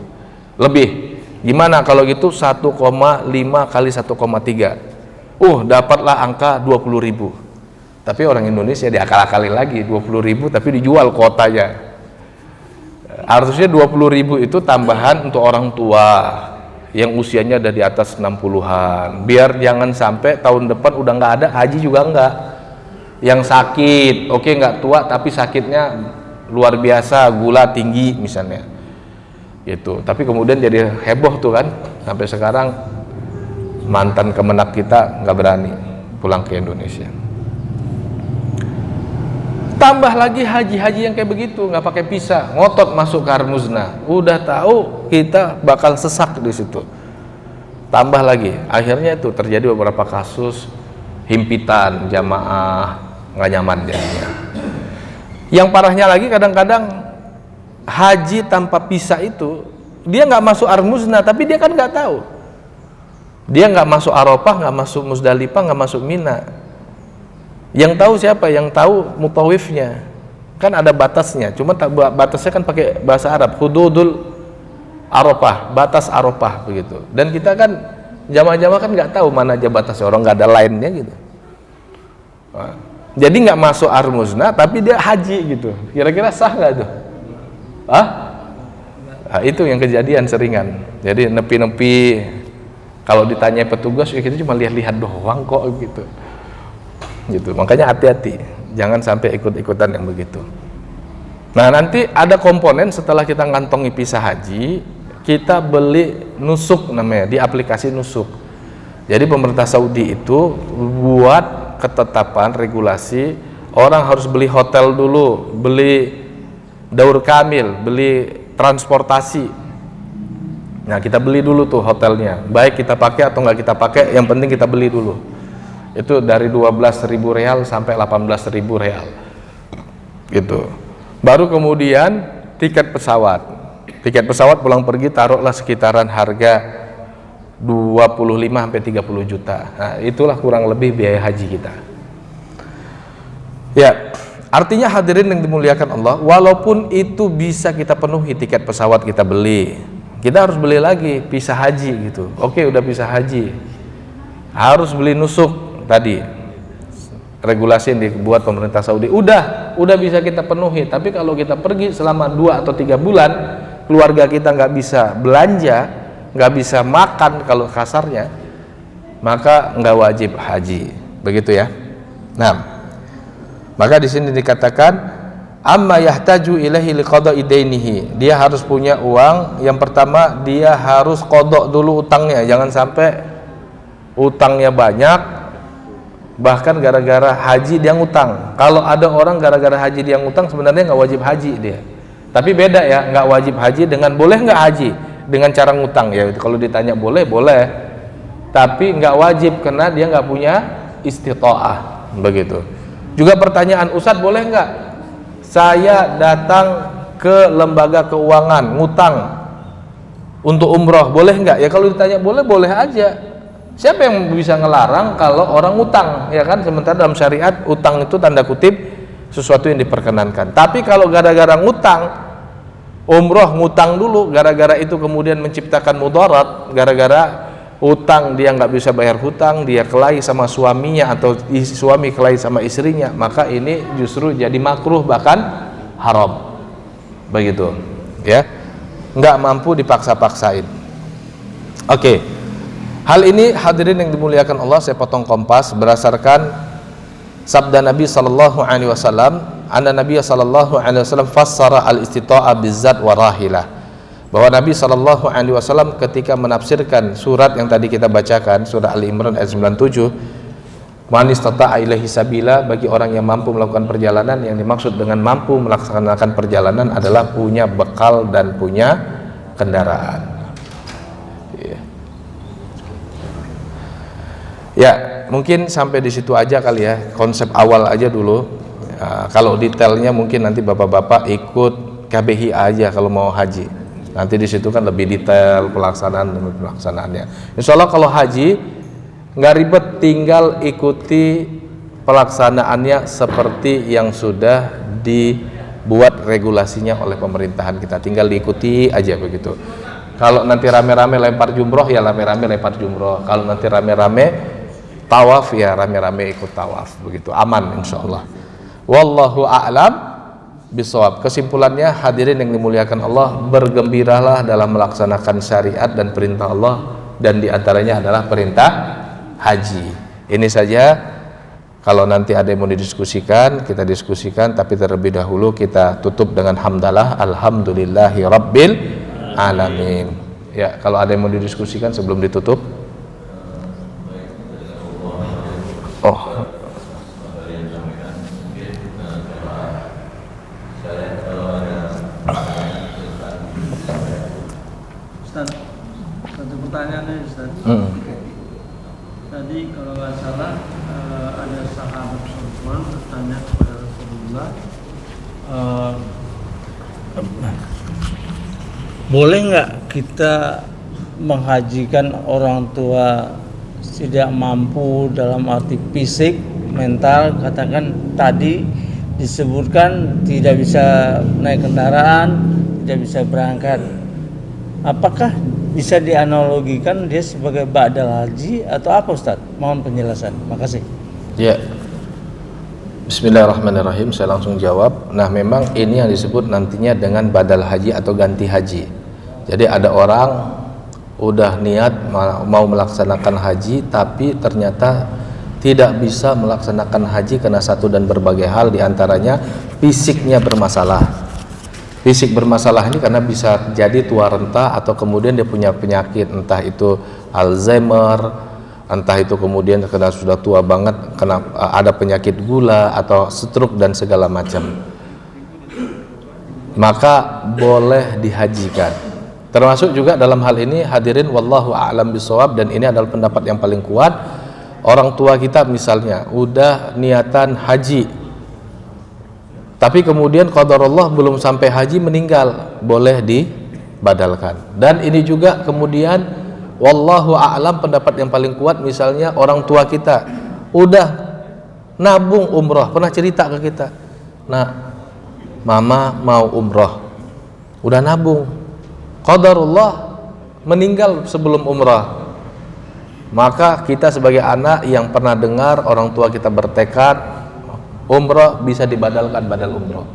Lebih. Gimana kalau gitu 1,5 kali 1,3. Dapatlah angka 20.000. Tapi orang Indonesia diakal-akali lagi 20.000 tapi dijual kuotanya. Harusnya 20.000 itu tambahan untuk orang tua yang usianya udah di atas 60-an. Biar jangan sampai tahun depan udah nggak ada haji juga nggak. Yang sakit, oke nggak tua tapi sakitnya luar biasa, gula tinggi misalnya. Gitu. Tapi kemudian jadi heboh tuh kan. Sampai sekarang mantan kemenak kita nggak berani pulang ke Indonesia. Tambah lagi haji-haji yang kayak begitu, nggak pakai visa, ngotot masuk ke Armuzna. Udah tahu kita bakal sesak di situ. Tambah lagi, akhirnya itu terjadi beberapa kasus himpitan jamaah, nggak nyaman jadinya. Yang parahnya lagi kadang-kadang haji tanpa visa itu dia nggak masuk Armuzna, tapi dia kan nggak tahu. Dia nggak masuk Arafah, nggak masuk Muzdalifah, nggak masuk Mina. Yang tahu siapa? Yang tahu mutawifnya. Kan ada batasnya, cuma batasnya kan pakai bahasa Arab, hududul Arafah, batas Arafah begitu. Dan kita kan jamaah-jamaah kan nggak tahu mana aja batasnya, orang nggak ada lainnya gitu. Jadi nggak masuk Armuzna, tapi dia haji gitu. Kira-kira sah nggak tuh? Itu yang kejadian seringan. Jadi nepi-nepi, kalau ditanya petugas, ya kita cuma lihat-lihat doang kok gitu. Makanya hati-hati, jangan sampai ikut-ikutan yang begitu. Nah, nanti ada komponen setelah kita ngantongi visa haji, kita beli nusuk namanya, di aplikasi nusuk. Jadi pemerintah Saudi itu buat ketetapan regulasi, orang harus beli hotel dulu, beli daur kamil, beli transportasi. Nah, kita beli dulu tuh hotelnya, baik kita pakai atau nggak kita pakai, yang penting kita beli dulu. Itu dari 12.000 real sampai 18.000 real gitu. Baru kemudian tiket pesawat pulang pergi taruhlah sekitaran harga 25 sampai 30 juta. Nah, itulah kurang lebih biaya haji kita. Ya, artinya hadirin yang dimuliakan Allah, walaupun itu bisa kita penuhi tiket pesawat kita beli, kita harus beli lagi visa haji gitu. Oke, udah visa haji, harus beli nusuk tadi, regulasi yang dibuat pemerintah Saudi udah bisa kita penuhi. Tapi kalau kita pergi selama 2 atau 3 bulan, keluarga kita nggak bisa belanja, nggak bisa makan kalau kasarnya, maka nggak wajib haji, begitu ya. Nah, maka di sini dikatakan amma yahtaju ilaihi liqada'i dainihi, dia harus punya uang. Yang pertama, dia harus qada dulu utangnya, jangan sampai utangnya banyak bahkan gara-gara haji dia ngutang. Kalau ada orang gara-gara haji dia ngutang, sebenarnya nggak wajib haji dia, tapi beda ya, nggak wajib haji dengan boleh nggak haji dengan cara ngutang ya. Kalau ditanya boleh, tapi nggak wajib karena dia nggak punya istita'ah begitu. Juga pertanyaan, Ustadz boleh nggak saya datang ke lembaga keuangan ngutang untuk umroh, boleh nggak? Ya kalau ditanya boleh aja. Siapa yang bisa ngelarang kalau orang utang, ya kan? Sementara dalam syariat utang itu tanda kutip sesuatu yang diperkenankan. Tapi kalau gara-gara ngutang, umroh ngutang dulu, gara-gara itu kemudian menciptakan mudarat, gara-gara utang dia nggak bisa bayar hutang, dia kelahi sama suaminya atau suami kelahi sama istrinya, maka ini justru jadi makruh bahkan haram, begitu, ya, nggak mampu dipaksa-paksain. Oke. Hal ini hadirin yang dimuliakan Allah, saya potong kompas berdasarkan sabda Nabi Sallallahu Alaihi Wasallam anna Nabiy sallallahu alaihi wasallam fassara al-istita'a bizzat wa rahilah, bahwa Nabi sallallahu alaihi wasallam ketika menafsirkan surat yang tadi kita bacakan, surah Ali Imran ayat 97, man istata'a ilaihi sabila, bagi orang yang mampu melakukan perjalanan, yang dimaksud dengan mampu melaksanakan perjalanan adalah punya bekal dan punya kendaraan. Ya, mungkin sampai di situ aja kali ya, konsep awal aja dulu. Kalau detailnya mungkin nanti bapak-bapak ikut KBHI aja kalau mau haji. Nanti di situ kan lebih detail pelaksanaannya. Insya Allah kalau haji nggak ribet, tinggal ikuti pelaksanaannya seperti yang sudah dibuat regulasinya oleh pemerintahan kita. Tinggal diikuti aja begitu. Kalau nanti rame-rame lempar jumroh, ya rame-rame lempar jumroh. Kalau nanti rame-rame tawaf, ya rame-rame ikut tawaf, begitu aman insyaallah. Wallahu a'lam bishawab. Kesimpulannya, hadirin yang dimuliakan Allah, bergembiralah dalam melaksanakan syariat dan perintah Allah, dan diantaranya adalah perintah haji. Ini saja. Kalau nanti ada yang mau didiskusikan, kita diskusikan, tapi terlebih dahulu kita tutup dengan hamdalah, alhamdulillahi rabbil alamin. Ya, kalau ada yang mau didiskusikan sebelum ditutup. Oh. Ustaz, satu pertanyaan nih Ustaz. Tadi kalau nggak salah ada sahabat perempuan bertanya kepada Rasulullah, boleh nggak kita menghajikan orang tua tidak mampu dalam arti fisik, mental, katakan tadi disebutkan tidak bisa naik kendaraan, tidak bisa berangkat. Apakah bisa dianalogikan dia sebagai ba'dal haji atau apa Ustaz? Mohon penjelasan. Makasih. Ya. Bismillahirrahmanirrahim, saya langsung jawab. Nah, memang ini yang disebut nantinya dengan badal haji atau ganti haji. Jadi ada orang udah niat mau melaksanakan haji, tapi ternyata tidak bisa melaksanakan haji karena satu dan berbagai hal, diantaranya fisiknya bermasalah. Fisik bermasalah ini karena bisa jadi tua renta, atau kemudian dia punya penyakit, entah itu Alzheimer, entah itu kemudian karena sudah tua banget, kena ada penyakit gula atau stroke dan segala macam, maka boleh dihajikan. Termasuk juga dalam hal ini, hadirin, wallahu a'lam bishawab, dan ini adalah pendapat yang paling kuat. Orang tua kita misalnya udah niatan haji, tapi kemudian qadarullah belum sampai haji meninggal, boleh dibadalkan. Dan ini juga kemudian wallahu a'lam, pendapat yang paling kuat, misalnya orang tua kita udah nabung umroh, pernah cerita ke kita, nah mama mau umroh, udah nabung, qadarullah meninggal sebelum umrah, maka kita sebagai anak yang pernah dengar orang tua kita bertekad umrah, bisa dibadalkan badal umrah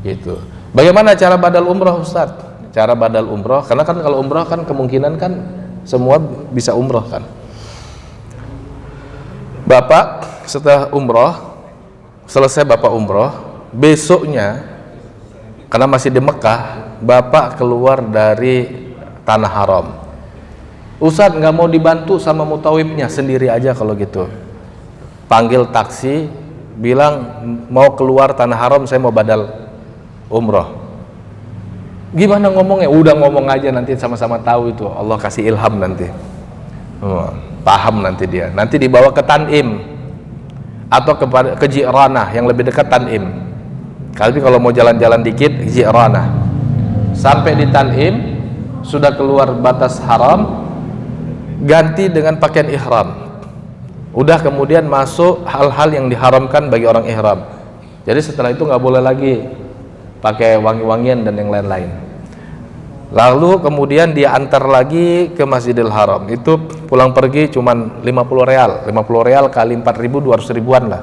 gitu. Bagaimana cara badal umrah Ustaz? Cara badal umrah, karena kan kalau umrah kan kemungkinan kan semua bisa umrah kan. Bapak setelah umrah, selesai Bapak umrah, besoknya karena masih di Mekah, Bapak keluar dari tanah haram. Ustaz nggak mau dibantu sama mutawibnya, sendiri aja kalau gitu. Panggil taksi, bilang mau keluar tanah haram, saya mau badal umrah. Gimana ngomongnya? Udah ngomong aja, nanti sama-sama tahu itu. Allah kasih ilham nanti. Paham nanti dia. Nanti dibawa ke Tanim atau ke Ji'ranah yang lebih dekat Tanim. Tapi kalau mau jalan-jalan dikit, Ji'ranah. Sampai di Tanim, sudah keluar batas haram, ganti dengan pakaian ihram. Udah kemudian masuk hal-hal yang diharamkan bagi orang ihram. Jadi setelah itu nggak boleh lagi pakai wangi-wangian dan yang lain-lain. Lalu kemudian dia antar lagi ke Masjidil Haram. Itu pulang pergi cuman 50 real. 50 real kali 4.000, 200 ribuan lah.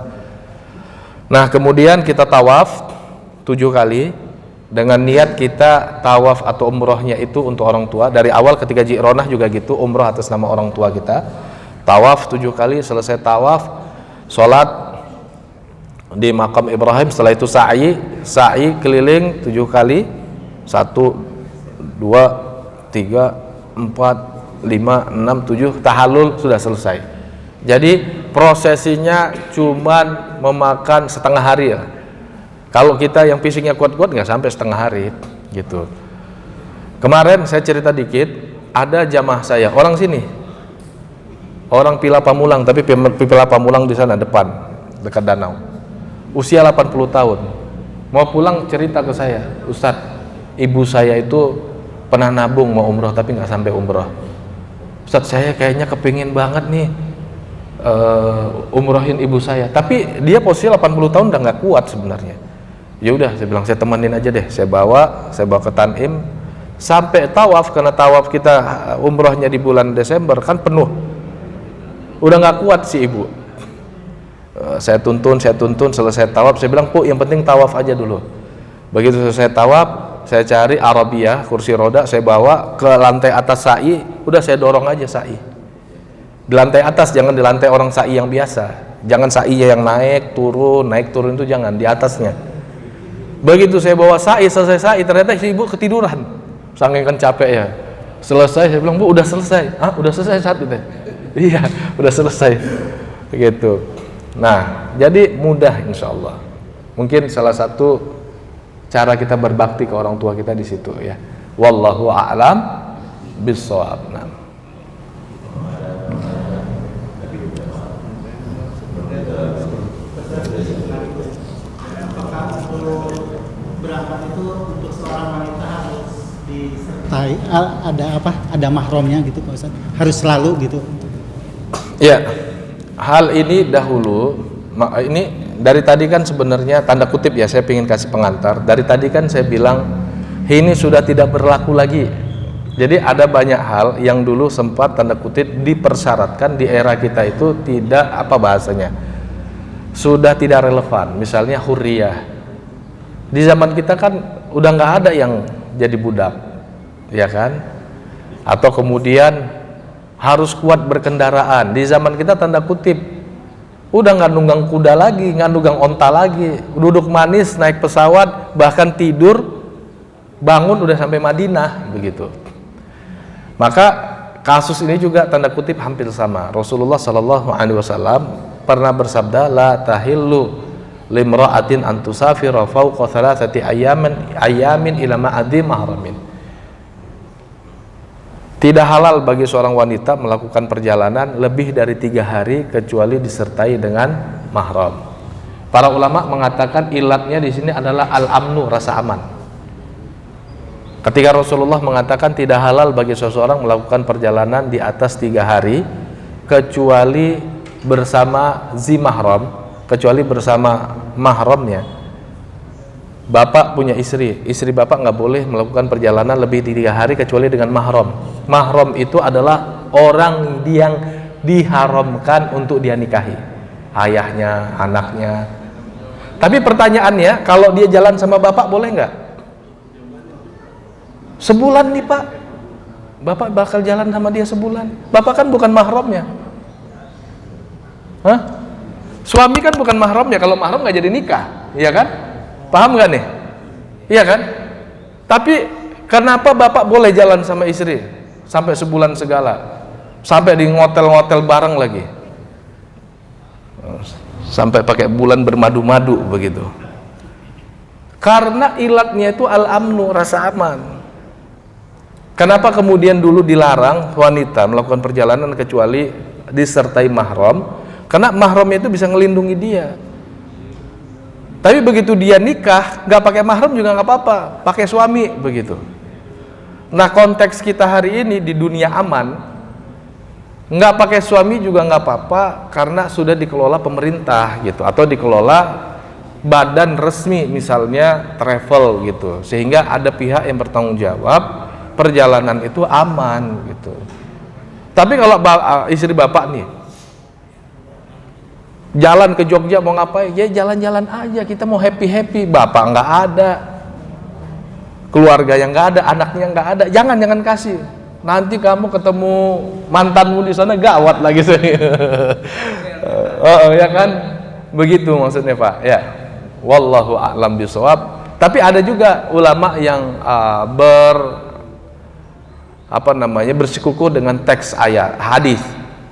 Nah kemudian kita tawaf 7 kali dengan niat kita tawaf atau umrohnya itu untuk orang tua. Dari awal ketika Ji'ronah juga gitu, umroh atas nama orang tua kita. Tawaf 7 kali, selesai tawaf, sholat di makam Ibrahim. Setelah itu sa'i keliling 7 kali, 1, 2, 3, 4, 5, 6, 7, tahallul sudah selesai. Jadi prosesinya cuman memakan setengah hari ya. Kalau kita yang fisiknya kuat-kuat nggak sampai setengah hari gitu. Kemarin saya cerita dikit, ada jamaah saya orang sini, orang Pila Pamulang, tapi Pila Pamulang di sana depan dekat danau, usia 80 tahun, mau pulang cerita ke saya, Ustadz, ibu saya itu pernah nabung mau umroh tapi nggak sampai umroh. Ustadz, saya kayaknya kepingin banget nih umrohin ibu saya, tapi dia posisi 80 tahun udah nggak kuat sebenarnya. Ya udah, saya bilang saya temenin aja deh, saya bawa ke Tanim sampai tawaf, karena tawaf kita umrohnya di bulan Desember kan penuh, udah nggak kuat si ibu. Saya tuntun, selesai tawaf, saya bilang, "Bu, yang penting tawaf aja dulu." Begitu selesai tawaf, saya cari Arabiyah, kursi roda, saya bawa ke lantai atas sa'i, udah saya dorong aja sa'i. Di lantai atas, jangan di lantai orang sa'i yang biasa. Jangan sa'inya yang naik turun itu jangan, di atasnya. Begitu saya bawa sa'i, selesai sa'i, ternyata si ibu ketiduran. Saking kan capek ya. Selesai, saya bilang, "Bu, udah selesai." "Ah, udah selesai saat itu." "Iya, udah selesai." Begitu. Nah, jadi mudah insya Allah. Mungkin salah satu cara kita berbakti ke orang tua kita di situ ya. Wallahu a'lam bishawab. Nah. Berangkat itu untuk seorang wanita harus disertai ada mahramnya gitu Pak Ustaz, harus selalu gitu. Ya, hal ini dahulu, ini dari tadi kan sebenarnya tanda kutip ya, saya ingin kasih pengantar. Dari tadi kan saya bilang ini sudah tidak berlaku lagi. Jadi ada banyak hal yang dulu sempat tanda kutip dipersyaratkan di era kita itu tidak, apa bahasanya, sudah tidak relevan. Misalnya hurriyah. Di zaman kita kan udah nggak ada yang jadi budak, ya kan? Atau kemudian harus kuat berkendaraan. Di zaman kita tanda kutip udah nggak nunggang kuda lagi, nggak nunggang onta lagi, duduk manis naik pesawat, bahkan tidur bangun udah sampai Madinah begitu. Maka kasus ini juga tanda kutip hampir sama. Rasulullah Shallallahu Alaihi Wasallam pernah bersabda, "La tahillu limra'atin antusafira fawqa thalathati ayamin ila ma'adhi mahramin." Tidak halal bagi seorang wanita melakukan perjalanan lebih dari 3 hari kecuali disertai dengan mahram. Para ulama mengatakan ilatnya di sini adalah al-amnu, rasa aman. Ketika Rasulullah mengatakan tidak halal bagi seseorang melakukan perjalanan di atas 3 hari kecuali bersama zi mahram, kecuali bersama mahramnya. Bapak punya istri bapak nggak boleh melakukan perjalanan lebih dari 3 hari kecuali dengan mahram. Mahram itu adalah orang yang diharamkan untuk dia nikahi, ayahnya, anaknya. Tapi pertanyaannya, kalau dia jalan sama bapak boleh nggak? Sebulan nih Pak, bapak bakal jalan sama dia sebulan. Bapak kan bukan mahramnya. Hah? Suami kan bukan mahramnya. Kalau mahram nggak jadi nikah, iya kan? Paham nggak nih? Iya kan? Tapi kenapa bapak boleh jalan sama istri sampai sebulan segala, sampai di ngotel-ngotel bareng lagi, sampai pakai bulan bermadu-madu begitu? Karena ilatnya itu al-amnu, rasa aman. Kenapa kemudian dulu dilarang wanita melakukan perjalanan kecuali disertai mahram? Karena mahramnya itu bisa ngelindungi dia. Tapi begitu dia nikah, nggak pakai mahram juga nggak apa-apa, pakai suami begitu. Nah, konteks kita hari ini di dunia aman, nggak pakai suami juga nggak apa-apa karena sudah dikelola pemerintah gitu, atau dikelola badan resmi, misalnya travel gitu, sehingga ada pihak yang bertanggung jawab perjalanan itu aman gitu. Tapi kalau istri bapak nih jalan ke Jogja mau ngapain? Ya jalan-jalan aja, kita mau happy-happy. Bapak nggak ada, keluarga yang nggak ada, anaknya nggak ada. Jangan kasih. Nanti kamu ketemu mantanmu di sana gawat lagi sih. Oh ya kan? Begitu maksudnya Pak. Ya. Wallahu a'lam bishawab. Tapi ada juga ulama yang bersikukuh dengan teks ayat hadis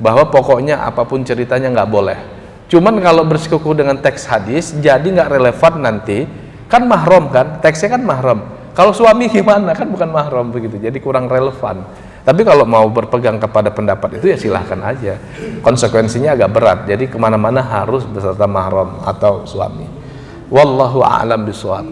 bahwa pokoknya apapun ceritanya nggak boleh. Cuman kalau bersikukuh dengan teks hadis jadi nggak relevan nanti, kan mahram kan, teksnya kan mahram. Kalau suami gimana, kan bukan mahram begitu, jadi kurang relevan. Tapi kalau mau berpegang kepada pendapat itu ya silahkan aja. Konsekuensinya agak berat, jadi kemana-mana harus beserta mahram atau suami. Wallahu a'lam bishawab.